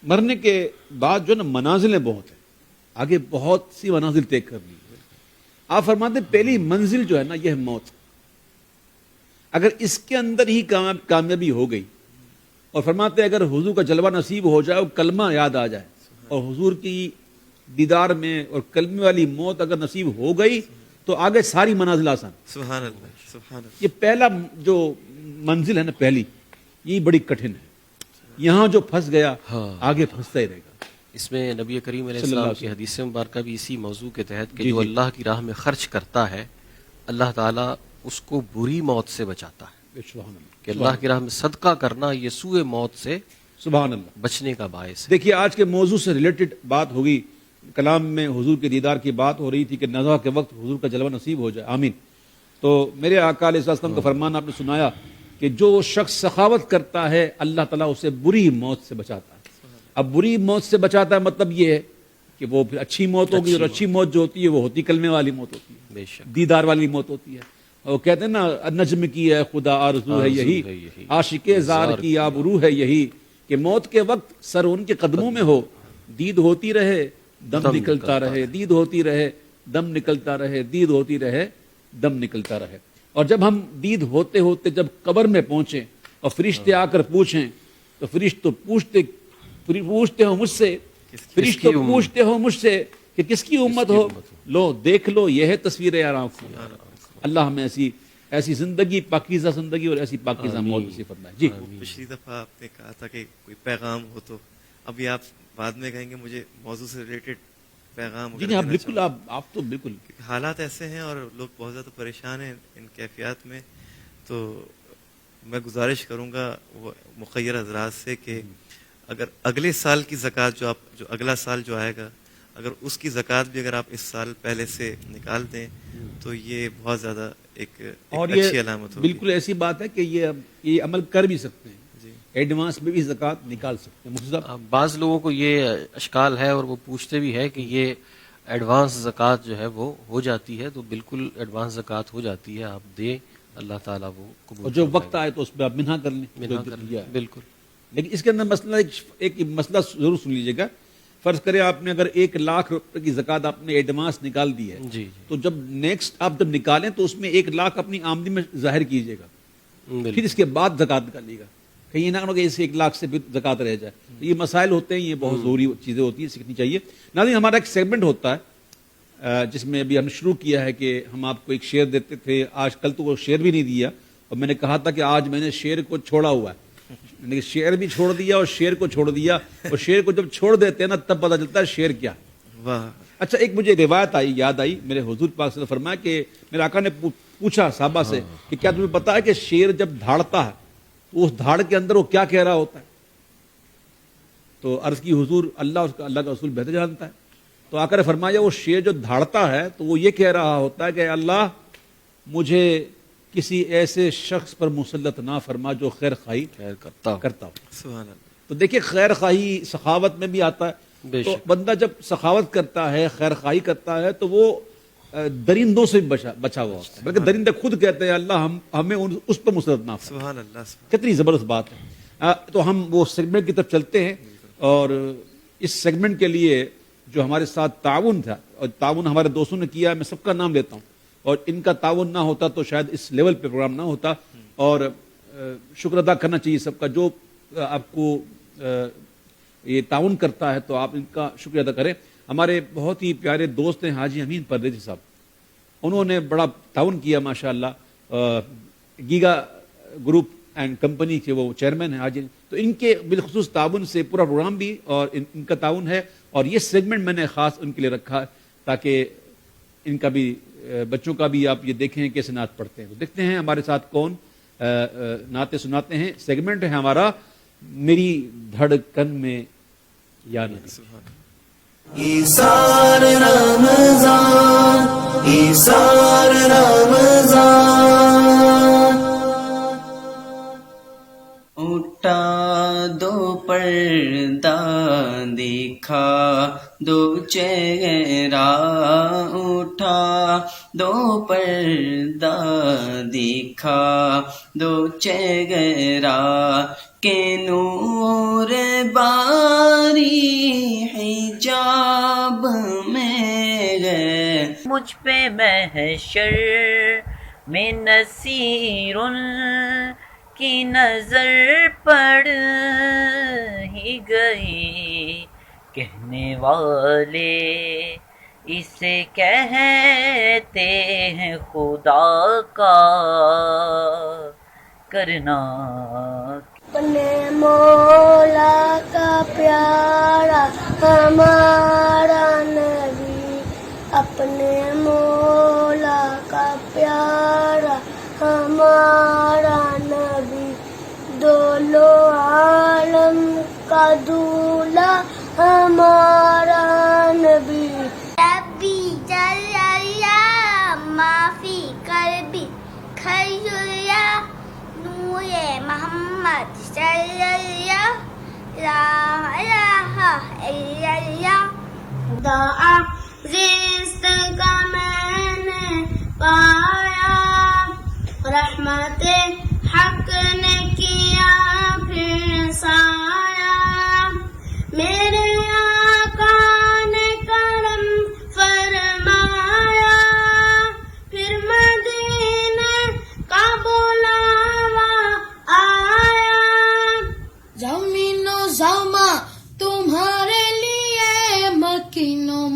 B: مرنے کے بعد جو نا منازلیں بہت ہیں آگے بہت سی منازل طے کرنی ہے آپ فرماتے ہیں پہلی منزل جو ہے نا یہ ہے موت اگر اس کے اندر ہی کامیابی ہو گئی اور فرماتے ہیں اگر حضور کا جلوہ نصیب ہو جائے اور کلمہ یاد آ جائے اور حضور کی دیدار میں اور کلمے والی موت اگر نصیب ہو گئی تو آگے ساری منازل آسان
C: سبحان اللہ سبحان اللہ
B: یہ پہلا جو منزل ہے نا پہلی یہ بڑی کٹھن ہے یہاں جو پھنس گیا آگے پھنستا ہی رہے گا
G: اس میں نبی کریم علیہ السلام کی حدیث مبارکہ بھی اسی موضوع کے تحت کہ جو اللہ کی راہ میں خرچ کرتا ہے اللہ تعالیٰ اس کو بری موت سے بچاتا ہے کہ اللہ کی راہ میں صدقہ کرنا یہ سوء موت سے
B: سبحان اللہ
G: بچنے کا باعث ہے
B: دیکھیے آج کے موضوع سے ریلیٹڈ بات ہوگی کلام میں حضور کے دیدار کی بات ہو رہی تھی کہ نزا کے وقت حضور کا جلوہ نصیب ہو جائے آمین تو میرے آقا علیہ السلام کا فرمان آپ نے سنایا کہ جو شخص سخاوت کرتا ہے اللہ تعالیٰ اسے بری موت سے بچاتا ہے اب بری موت سے بچاتا ہے مطلب یہ ہے کہ وہ پھر اچھی موت ہوگی اور اچھی موت جو ہوتی ہے وہ ہوتی کلمے والی موت ہوتی ہے
G: بے شک
B: دیدار والی موت ہوتی ہے اور کہتے ہیں نا نجم کی ہے خدا آرزو ہے یہی عاشق زار کی آبرو ہے یہی کہ موت کے وقت سر ان کے قدموں میں ہو دید ہوتی رہے دم نکلتا رہے دید ہوتی رہے دم نکلتا رہے دید ہوتی رہے دم نکلتا رہے اور جب ہم دید ہوتے ہوتے جب قبر میں پہنچیں اور فرشتے آ کر پوچھیں تو فرشتے پوچھتے ہوں مجھ سے فرشتوں پوچھتے ہو مجھ سے کہ کس کی امت ہو, لو دیکھ لو یہ ہے تصویر آرام. اللہ ہمیں ایسی زندگی, پاکیزہ زندگی اور ایسی پاکیزہ موت نصیب فرمائے. جی
C: پچھلی دفعہ آپ نے کہا تھا کہ کوئی پیغام ہو تو ابھی آپ بعد میں کہیں گے مجھے موضوع سے ریلیٹڈ پیغام.
B: جی آپ بالکل, آپ تو بالکل,
C: حالات ایسے ہیں اور لوگ بہت زیادہ پریشان ہیں ان کیفیات میں. تو میں گزارش کروں گا وہ مخیر حضرات سے کہ اگر اگلے سال کی زکوٰۃ جو اگلا سال جو آئے گا, اگر اس کی زکوٰۃ بھی اگر آپ اس سال پہلے سے نکال دیں تو یہ بہت زیادہ ایک اچھی علامت ہوگی.
B: بالکل ایسی بات ہے کہ یہ عمل کر بھی سکتے ہیں, ایڈوانس میں بھی زکوٰۃ نکال سکتے ہیں.
G: بعض لوگوں کو یہ اشکال ہے اور وہ پوچھتے بھی ہے کہ یہ ایڈوانس زکوٰۃ جو ہے وہ ہو جاتی ہے, تو بالکل ایڈوانس زکوٰۃ ہو جاتی ہے, آپ دیں, اللہ تعالیٰ وہ قبول.
B: اور جو وقت آئے تو اس پہ آپ منہا کر لیں.
G: بالکل.
B: لیکن اس کے اندر مسئلہ ایک مسئلہ ضرور سن لیجیے گا. فرض کرے آپ نے اگر 1 لاکھ روپے کی زکوٰۃ آپ نے ایڈوانس نکال دی ہے,
G: جی,
B: تو جب نیکسٹ آپ جب نکالیں تو اس میں 1 لاکھ اپنی آمدنی میں ظاہر کیجیے گا, پھر اس کے بعد زکوٰۃ نکالیے گا. کہیں نہ کہ اس 1 لاکھ سے پھر زکوٰۃ رہ جائے. یہ مسائل ہوتے ہیں, یہ بہت ضروری چیزیں ہوتی ہیں, سیکھنی چاہیے. ناظرین ہمارا ایک سیگمنٹ ہوتا ہے جس میں ابھی ہم نے شروع کیا ہے کہ ہم آپ کو ایک شعر دیتے تھے. آج کل تو وہ شعر بھی نہیں دیا, اور میں نے کہا تھا کہ آج میں نے شعر کو چھوڑا ہوا ہے. میں نے شعر بھی چھوڑ دیا اور شعر کو چھوڑ دیا, اور شعر کو جب چھوڑ دیتے ہیں نا تب پتہ چلتا ہے شعر کیا.
C: واہ.
B: اچھا ایک مجھے روایت یاد آئی, میرے حضور پاک صلی اللہ علیہ وسلم نے فرمایا کہ میرے آقا نے پوچھا صحابہ سے کہ کیا تمہیں پتا ہے کہ شیر جب دھاڑتا ہے تو اس دھاڑ کے اندر وہ کیا کہہ رہا ہوتا ہے؟ تو عرض کی حضور اللہ کا رسول بہتر جانتا ہے. تو آقا نے فرمایا وہ شیر جو دھاڑتا ہے تو وہ یہ کہہ رہا ہوتا ہے کہ اللہ مجھے کسی ایسے شخص پر مسلط نہ فرما جو خیر خواہی کرتا ہو.
C: سبحان اللہ.
B: تو دیکھیں خیر خواہی سخاوت میں بھی آتا ہے. تو بندہ جب سخاوت کرتا ہے, خیر خواہی کرتا ہے, تو وہ درندوں سے بھی بچا ہوا ہوتا ہے. بلکہ درندے خود کہتے ہیں اللہ ہمیں اس پر مسلط نہ فرما.
C: سبحان اللہ.
B: کتنی زبردست بات ہے. تو ہم وہ سیگمنٹ کی طرف چلتے ہیں, اور اس سیگمنٹ کے لیے جو ہمارے ساتھ تعاون تھا, اور تعاون ہمارے دوستوں نے کیا, میں سب کا نام لیتا ہوں, اور ان کا تعاون نہ ہوتا تو شاید اس لیول پہ پروگرام نہ ہوتا. اور شکر ادا کرنا چاہیے سب کا, جو آپ کو یہ تعاون کرتا ہے تو آپ ان کا شکریہ ادا کریں. ہمارے بہت ہی پیارے دوست ہیں حاجی امین پردیسی صاحب, انہوں نے بڑا تعاون کیا ماشاءاللہ. گیگا گروپ اینڈ کمپنی کے وہ چیئرمین ہیں حاجی, تو ان کے بالخصوص تعاون سے پورا پروگرام بھی اور ان کا تعاون ہے. اور یہ سیگمنٹ میں نے خاص ان کے لیے رکھا ہے تاکہ ان کا بھی, بچوں کا بھی آپ یہ دیکھیں کیسے نعت پڑھتے ہیں. تو دیکھتے ہیں ہمارے ساتھ کون نعتیں سناتے ہیں. سیگمنٹ ہے ہمارا میری دھڑکن میں یا نبی.
P: ایثار رمضان, ایثار رمضان. اٹھا دو پردہ دکھا دو چہرہ, اٹھا دو پردہ دکھا دو چہرہ, کہ نور باری حجاب میں گئے.
Q: مجھ پہ محشر میں نصیر کی نظر پڑ ہی گئی, کہنے والے اسے کہتے ہیں خدا کا کرنا.
R: اپنے مولا کا پیارا ہمارا نبی, اپنے مولا کا پیارا ہمارا نبی, دونوں عالم کا دولہا ہمارا نبی. ربی جلیا معافی کربی خیریا نور محمد صلی اللہ لا الہ الا اللہ. دعا رزق کا میں نے پایا, رحمت حق نے کیا پھر سایہ, میرے آقا نے کرم فرمایا, پھر مدینے کا بلاوا آیا. زمین و زما تمہارے لیے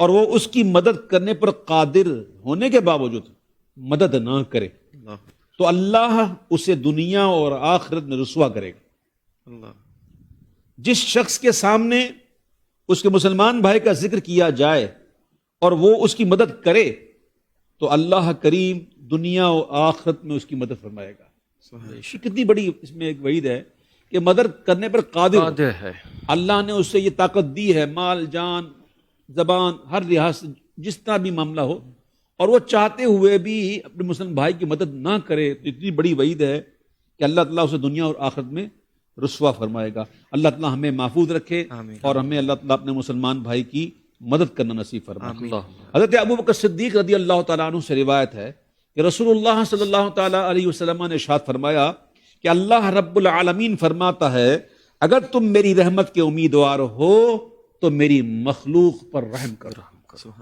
B: اور وہ اس کی مدد کرنے پر قادر ہونے کے باوجود مدد نہ کرے تو اللہ اسے دنیا اور آخرت میں رسوا کرے گا۔ جس شخص کے سامنے اس کے مسلمان بھائی کا ذکر کیا جائے اور وہ اس کی مدد کرے تو اللہ کریم دنیا و آخرت میں اس کی مدد فرمائے گا۔ کتنی بڑی اس میں ایک وعید ہے کہ مدد کرنے پر قادر ہے۔ اللہ نے اسے یہ طاقت دی ہے، مال، جان، زبان، ہر لحاظ سے جس طرح بھی معاملہ ہو، اور وہ چاہتے ہوئے بھی اپنے مسلم بھائی کی مدد نہ کرے تو اتنی بڑی وعید ہے کہ اللہ تعالیٰ اسے دنیا اور آخرت میں رسوا فرمائے گا۔ اللہ تعالیٰ ہمیں محفوظ رکھے اور ہمیں اللہ تعالیٰ اپنے مسلمان بھائی کی مدد کرنا نصیب فرمائے۔ حضرت ابو بکر صدیق رضی اللہ تعالیٰ عنہ سے روایت ہے کہ رسول اللہ صلی اللہ تعالیٰ علیہ وسلم نے ارشاد فرمایا کہ اللہ رب العالمین فرماتا ہے اگر تم میری رحمت کے امیدوار ہو تو میری مخلوق پر رحم کرو۔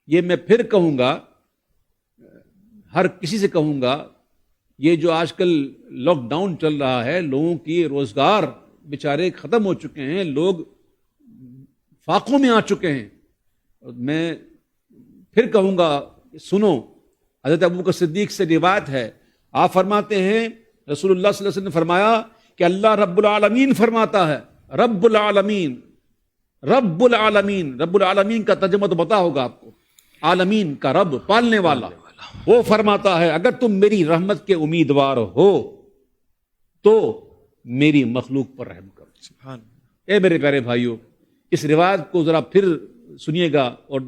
B: یہ میں پھر کہوں گا، ہر کسی سے کہوں گا، یہ جو آج کل لاک ڈاؤن چل رہا ہے، لوگوں کی روزگار بیچارے ختم ہو چکے ہیں، لوگ فاقوں میں آ چکے ہیں، میں پھر کہوں گا سنو، حضرت ابوبکر صدیق سے روایت ہے، آپ فرماتے ہیں رسول اللہ صلی اللہ علیہ وسلم نے فرمایا کہ اللہ رب العالمین فرماتا ہے، رب العالمین، رب العالمین، رب العالمین کا ترجمہ تو پتا ہوگا آپ کو، عالمین کا رب، پالنے والا، وہ فرماتا ہے اگر تم میری رحمت کے امیدوار ہو تو میری مخلوق پر رحم کرو۔ اے میرے پیارے بھائیوں، اس روایت کو ذرا پھر سنیے گا، اور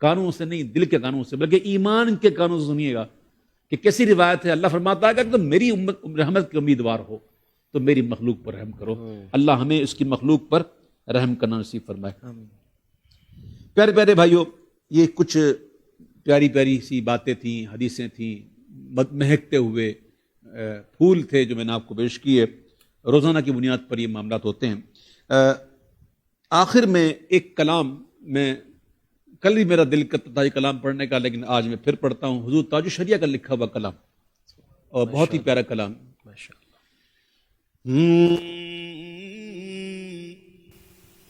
B: کانوں سے نہیں، دل کے کانوں سے، بلکہ ایمان کے کانوں سے سنیے گا کہ کیسی روایت ہے۔ اللہ فرماتا ہے کہ اگر تم میری رحمت کے امیدوار ہو تو میری مخلوق پر رحم کرو۔ اللہ ہمیں اس کی مخلوق پر رحم کرنا نصیب فرمائے۔ پیارے پیارے بھائیوں، یہ کچھ پیاری پیاری سی باتیں تھیں، حدیثیں تھیں، مہکتے ہوئے پھول تھے جو میں نے آپ کو پیش کیے۔ روزانہ کی بنیاد پر یہ معاملات ہوتے ہیں۔ آخر میں ایک کلام، میں کل ہی میرا دل کرتا تھا یہ کلام پڑھنے کا، لیکن آج میں پھر پڑھتا ہوں، حضور تاج الشریعہ کا لکھا ہوا کلام، اور بہت ہی پیارا کلام۔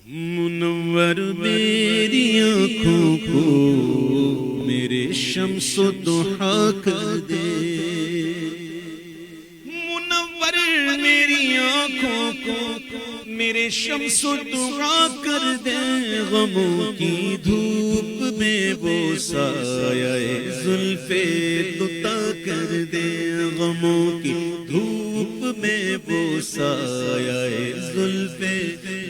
A: منور میری آنکھوں کو میرے شمس و ضحیٰ کر دے، منور میری آنکھوں کو میرے شمس و ضحیٰ کر دے، غموں کی دھوپ میں وہ سایہ زلف دتا کر دے، غموں کی دھوپ میں وہ سایہ زلف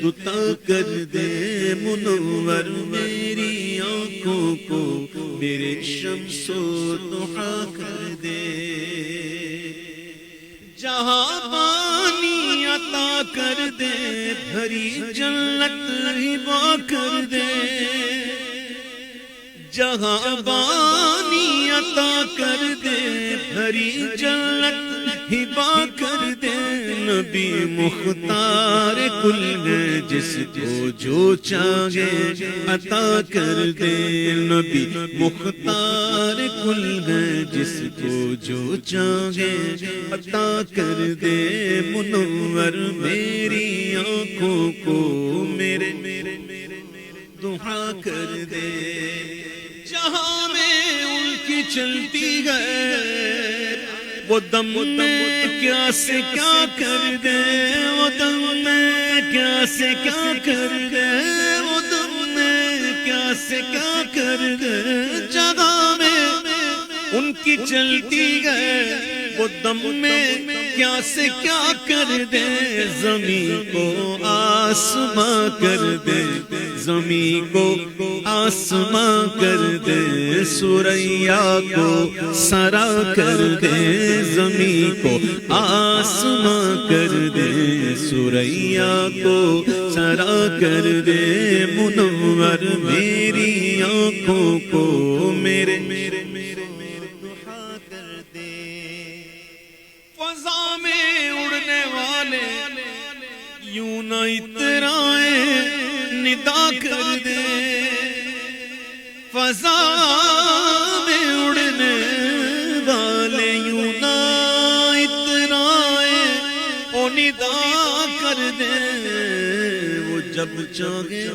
A: دتا کر دے، منور میری آنکھوں کو میرے شمس و ضحیٰ کر دے، جہاں پانی عطا کر دے، بھری جنت ہبا کر دے، جہاں پانی عطا کر دے، بھری جنت ہبا کر دے، نبی مختار کل ہے جس کو جو چاہے عطا کر دے، نبی مختار کل ہے جس کو جو چاہے عطا کر دے، منور میری آنکھوں کو میرے دعا کر دے، جہاں میں ان کی چلتی ہے وہ دم میں کیا سے کیا کر دے، وہ دم میں کیا سے کیا کر دے، وہ دم میں کیا سے کیا کر دے، جگہ میں ان کی چلتی ہے وہ دم میں کیا سے کیا کر دے، زمین کو آسماں کر دے، زمین کو آسماں کر دے، سوریا کو سرا کر دے، زمین کو آسماں کر دے، سوریا کو سرا کر دے، منور میری آنکھوں کو میرے دعا کر دے، فضا میں اڑنے والے یوں نہ اترائیں ندا کر دے، فضا میں اڑنے والے یوں نہ اترائیں او ندا کر دے، وہ جب چاہے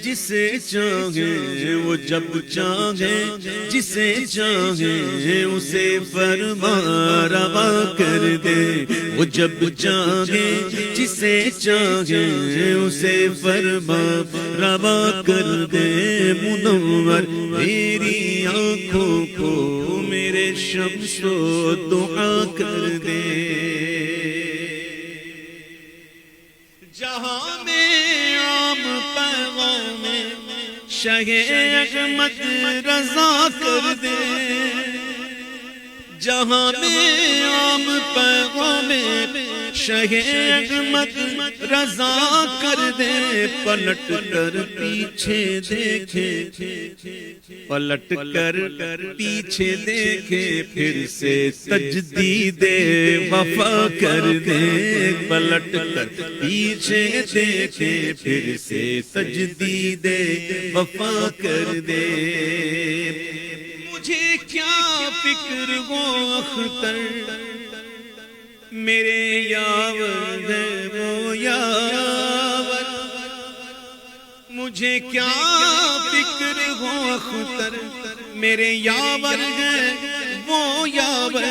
A: جسے چاہے وہ جب چاہے جسے چاہے اسے فرما روا کر دے وہ جب چاہے جسے چاہے اسے فرما روا کر دے منور میری آنکھوں کو میرے شمس و دعا کر دے جہاں میں عام پیغام شاہ احمد رضا کر دے جہاں میں عام پیغام شاہ احمد رضا کر دے پلٹ کر پیچھے دیکھے پلٹ کر پیچھے دیکھے پھر سے تجدید وفا کر دے پلٹ کر پیچھے دیکھے پھر سے تجدید وفا کر دے مجھے کیا فکر ہو اختر میرے یاور ہے وہ یاور مجھے کیا فکر ہو اختر میرے یاور ہے وہ یاور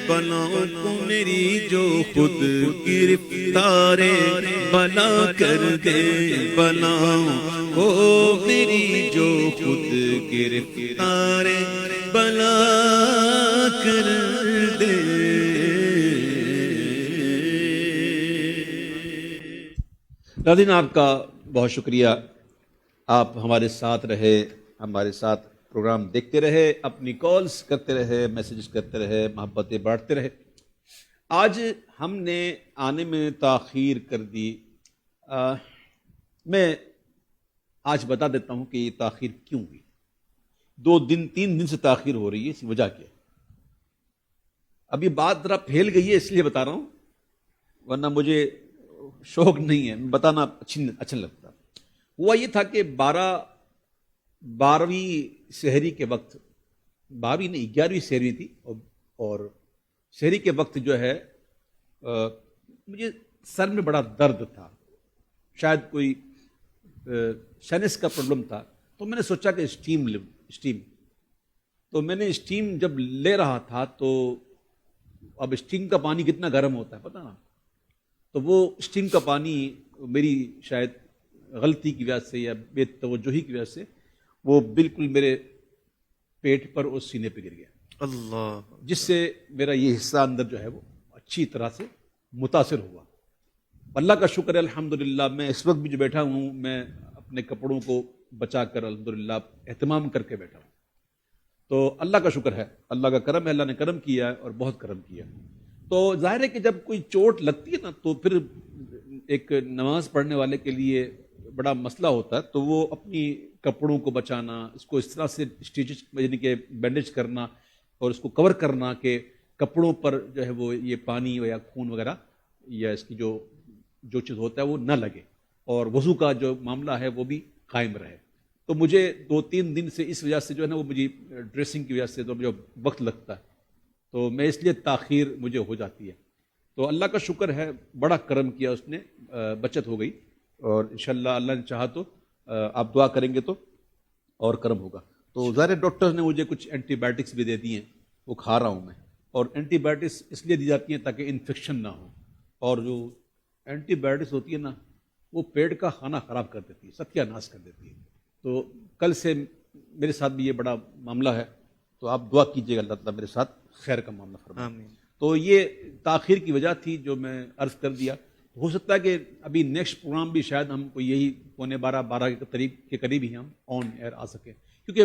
A: بلاؤں کو میری جو خود گرفتار بلا کر دے بلاؤں کو میری جو خود گرفتار بلا کر دے
B: ناظرین آپ کا بہت شکریہ آپ ہمارے ساتھ رہے ہمارے ساتھ پروگرام دیکھتے رہے اپنی کالز کرتے رہے میسیجز کرتے رہے محبتیں بانٹتے رہے آج ہم نے آنے میں تاخیر کر دی میں آج بتا دیتا ہوں کہ یہ تاخیر کیوں ہوئی 2 دن 3 دن سے تاخیر ہو رہی ہے اس کی وجہ کیا ہے اب یہ بات ذرا پھیل گئی ہے اس لیے بتا رہا ہوں ورنہ مجھے شوق نہیں ہے بتانا اچھا لگتا ہوا یہ تھا کہ 12ویں سحری کے وقت 12ویں نہیں 11ویں سحری تھی اور سحری کے وقت جو ہے مجھے سر میں بڑا درد تھا شاید کوئی سائنس کا پرابلم تھا تو میں نے سوچا کہ اسٹیم تو میں نے اسٹیم جب لے رہا تھا تو اب اسٹیم کا پانی کتنا گرم ہوتا ہے پتہ نا تو وہ اسٹیم کا پانی میری شاید غلطی کی وجہ سے یا بے توجہی کی وجہ سے وہ بالکل میرے پیٹ پر اور سینے پہ گر گیا
C: اللہ
B: جس سے میرا یہ حصہ اندر جو ہے وہ اچھی طرح سے متاثر ہوا اللہ کا شکر ہے الحمدللہ میں اس وقت بھی جو بیٹھا ہوں میں اپنے کپڑوں کو بچا کر الحمدللہ اہتمام کر کے بیٹھا ہوں تو اللہ کا شکر ہے اللہ کا کرم ہے اللہ نے کرم کیا ہے اور بہت کرم کیا تو ظاہر ہے کہ جب کوئی چوٹ لگتی ہے نا تو پھر ایک نماز پڑھنے والے کے لیے بڑا مسئلہ ہوتا ہے تو وہ اپنی کپڑوں کو بچانا اس کو اس طرح سے اسٹیچز یعنی کہ بینڈیج کرنا اور اس کو کور کرنا کہ کپڑوں پر جو ہے وہ یہ پانی یا خون وغیرہ یا اس کی جو چیز ہوتا ہے وہ نہ لگے اور وضو کا جو معاملہ ہے وہ بھی قائم رہے تو مجھے 2-3 دن سے اس وجہ سے جو ہے نا وہ مجھے ڈریسنگ کی وجہ سے تو مجھے وقت لگتا ہے تو میں اس لیے تاخیر مجھے ہو جاتی ہے تو اللہ کا شکر ہے بڑا کرم کیا اس نے بچت ہو گئی اور انشاءاللہ اللہ نے چاہا تو آپ دعا کریں گے تو اور کرم ہوگا تو ظاہر ڈاکٹرز نے مجھے کچھ اینٹی بایوٹکس بھی دے دی ہیں وہ کھا رہا ہوں میں اور اینٹی بایوٹکس اس لیے دی جاتی ہیں تاکہ انفیکشن نہ ہو اور جو اینٹی بایوٹکس ہوتی ہے نا وہ پیٹ کا کھانا خراب کر دیتی ہے ستیہ ناش کر دیتی ہے تو کل سے میرے ساتھ بھی یہ بڑا معاملہ ہے تو آپ دعا کیجیے گا اللہ تعالیٰ میرے ساتھ خیر کا معاملہ فرمائے تو یہ تاخیر کی وجہ تھی جو میں عرض کر دیا ہو سکتا ہے کہ ابھی نیکسٹ پروگرام بھی شاید ہم کو یہی 11:45 کے قریب ہی ہم آن ایئر آ سکیں کیونکہ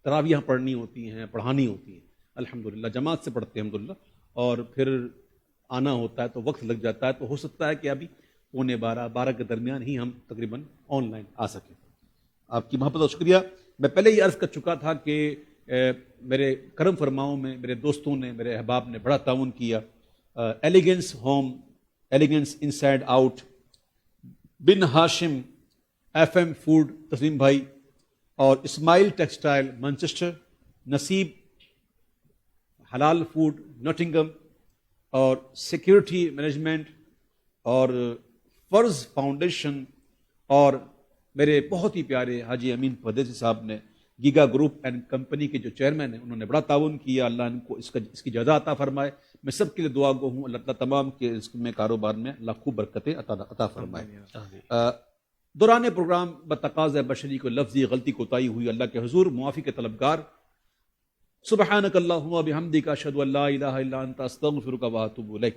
B: تراویح پڑھنی ہوتی ہیں پڑھانی ہوتی ہیں الحمدللہ جماعت سے پڑھتے ہیں الحمدللہ اور پھر آنا ہوتا ہے تو وقت لگ جاتا ہے تو ہو سکتا ہے کہ ابھی 11:45 کے درمیان ہی ہم تقریباً آن لائن آ سکیں آپ کی محبت اور شکریہ میں پہلے ہی عرض کر چکا تھا کہ میرے کرم فرماؤں میں میرے دوستوں نے میرے احباب نے بڑا تعاون کیا elegance home elegance inside out Bin Hashim F M food Tasleem بھائی اور اسماعیل ٹیکسٹائل مانچسٹر نصیب حلال فوڈ نوٹنگم اور سیکیورٹی مینجمنٹ اور فرض فاؤنڈیشن اور میرے بہت ہی پیارے حاجی امین پردیسی صاحب نے گیگا گروپ اینڈ کمپنی کے جو چیئرمین ہیں، انہوں نے بڑا تعاون کیا، اللہ ان کو اس کی جزا عطا فرمائے. میں سب کے لیے دعا گو ہوں، اللہ تعالیٰ تمام کے اس میں کاروبار میں اللہ خوب برکتیں عطا فرمائے. دوران پروگرام بتقاضۂ بشری کو لفظی غلطی کوتاہی ہوئی، اللہ کے حضور معافی کے طلبگار. سبحانک اللہم و بحمدک اشہد ان لا الہ الا انت استغفرک و اتوب الیک.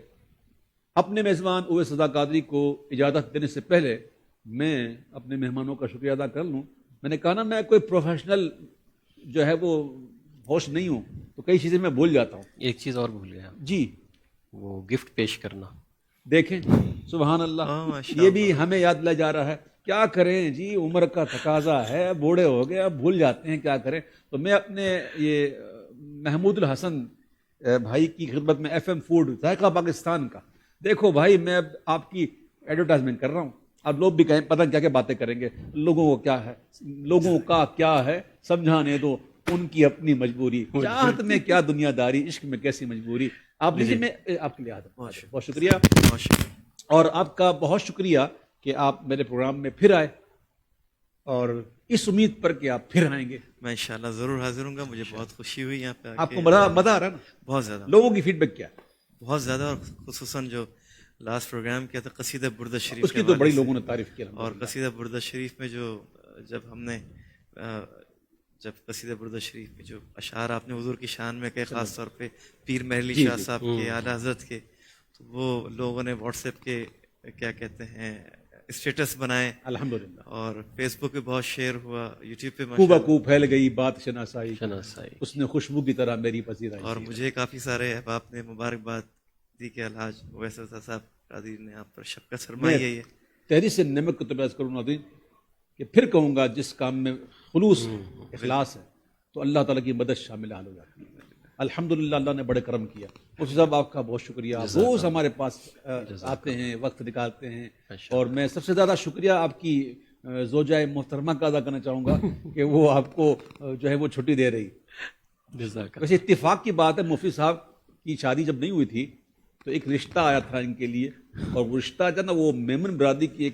B: اپنے میزبان اویس رضا قادری کو اجازت دینے سے پہلے میں اپنے مہمانوں کا شکریہ ادا کر لوں. میں نے کہا نا میں کوئی پروفیشنل جو ہے وہ ہوسٹ نہیں ہوں، تو کئی چیزیں میں بھول جاتا ہوں.
G: ایک چیز اور بھول گیا
B: جی،
G: وہ گفٹ پیش کرنا.
B: دیکھیں سبحان اللہ، یہ بھی ہمیں یاد دلایا جا رہا ہے. کیا کریں جی، عمر کا تقاضا ہے، بوڑھے ہو گئے، اب بھول جاتے ہیں، کیا کریں. تو میں اپنے یہ محمود الحسن بھائی کی خدمت میں ایف ایم فوڈ ذائقہ پاکستان کا، دیکھو بھائی میں اب آپ کی ایڈورٹائزمنٹ کر رہا ہوں. اب لوگ بھی کہیں پتہ کیا کیا باتیں کریں گے، لوگوں کو کیا ہے، لوگوں کا کیا ہے سمجھانے دو، ان کی اپنی مجبوری، چاہت میں کیا دنیا داری، عشق میں کیسی مجبوری. آپ لیجیے، میں آپ کے لیے آتا ہوں. بہت شکریہ، اور آپ کا بہت شکریہ کہ آپ میرے پروگرام میں پھر آئے، اور اس امید پر کہ آپ پھر آئیں گے.
C: میں انشاءاللہ ضرور حاضر ہوں گا. مجھے بہت خوشی ہوئی یہاں پہ.
B: آپ کو مزہ آ رہا ہے نا؟
C: بہت زیادہ.
B: لوگوں کی فیڈ بیک کیا ہے؟
C: بہت زیادہ، اور خصوصاً جو لاسٹ پروگرام کیا تھا قصیدہ بردہ شریف،
B: اس کی تو بڑی لوگوں نے تعریف کی.
C: اور قصیدہ بردہ شریف میں جب ہم نے قصیدہ بردہ شریف میں جو اشعار آپ نے حضور کی شان میں کہے، خاص طور پہ پیر مہلی شاہ صاحب کے، اعلیٰ حضرت کے، تو وہ لوگوں نے واٹس ایپ کے کیا کہتے ہیں اسٹیٹس بنائے الحمدللہ، اور فیس بک پہ بہت شیئر ہوا، یوٹیوب پہ
B: خوب پھیل گئی بات شناسائی، اس نے خوشبو کی طرح میری پذیرائی.
C: اور مجھے کافی سارے احباب نے مبارکباد دی کہ الحاج اویس رضا صاحب قادری نے آپ پر شفقت فرمائی ہے. یہ
B: تحریر سے نمک کو تبعیض کروں ناظرین کہ پھر کہوں گا، جس کام میں خلوص اخلاص ہے تو اللہ تعالیٰ کی مدد شامل حال ہو جاتی ہے. الحمدللہ اللہ نے بڑے کرم کیا. مفتی صاحب آپ کا بہت شکریہ، روز ہمارے پاس آتے ہیں، وقت نکالتے ہیں، اور میں سب سے زیادہ شکریہ آپ کی زوجہ محترمہ کا ادا کرنا چاہوں گا کہ وہ آپ کو جو ہے وہ چھٹی دے رہی. ویسے اتفاق کی بات ہے، مفتی صاحب کی شادی جب نہیں ہوئی تھی تو ایک رشتہ آیا تھا ان کے لیے، اور وہ رشتہ جو ہے نا وہ میمن برادری کی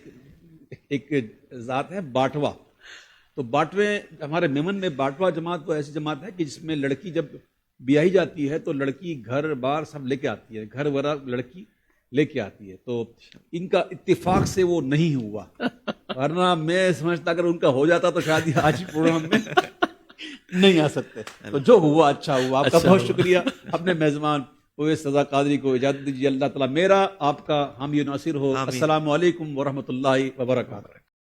B: ایک ذات ہے باٹوا. تو باٹوے، ہمارے میمن میں باٹوا جماعت تو ایسی جماعت ہے کہ جس میں لڑکی جب بیاہی جاتی ہے تو لڑکی گھر بار سب لے کے آتی ہے، گھر ورا لڑکی لے کے آتی ہے. تو ان کا اتفاق سے وہ نہیں ہوا، ورنہ میں سمجھتا اگر ان کا ہو جاتا تو شاید آج پروگرام میں نہیں آ سکتے. تو جو ہوا اچھا ہوا. آپ کا بہت شکریہ. اپنے میزبان اویس رضا قادری کو اجازت دیجیے. اللہ تعالیٰ میرا آپ کا حامی و ناصر ہو. السلام علیکم ورحمۃ اللہ وبرکاتہ.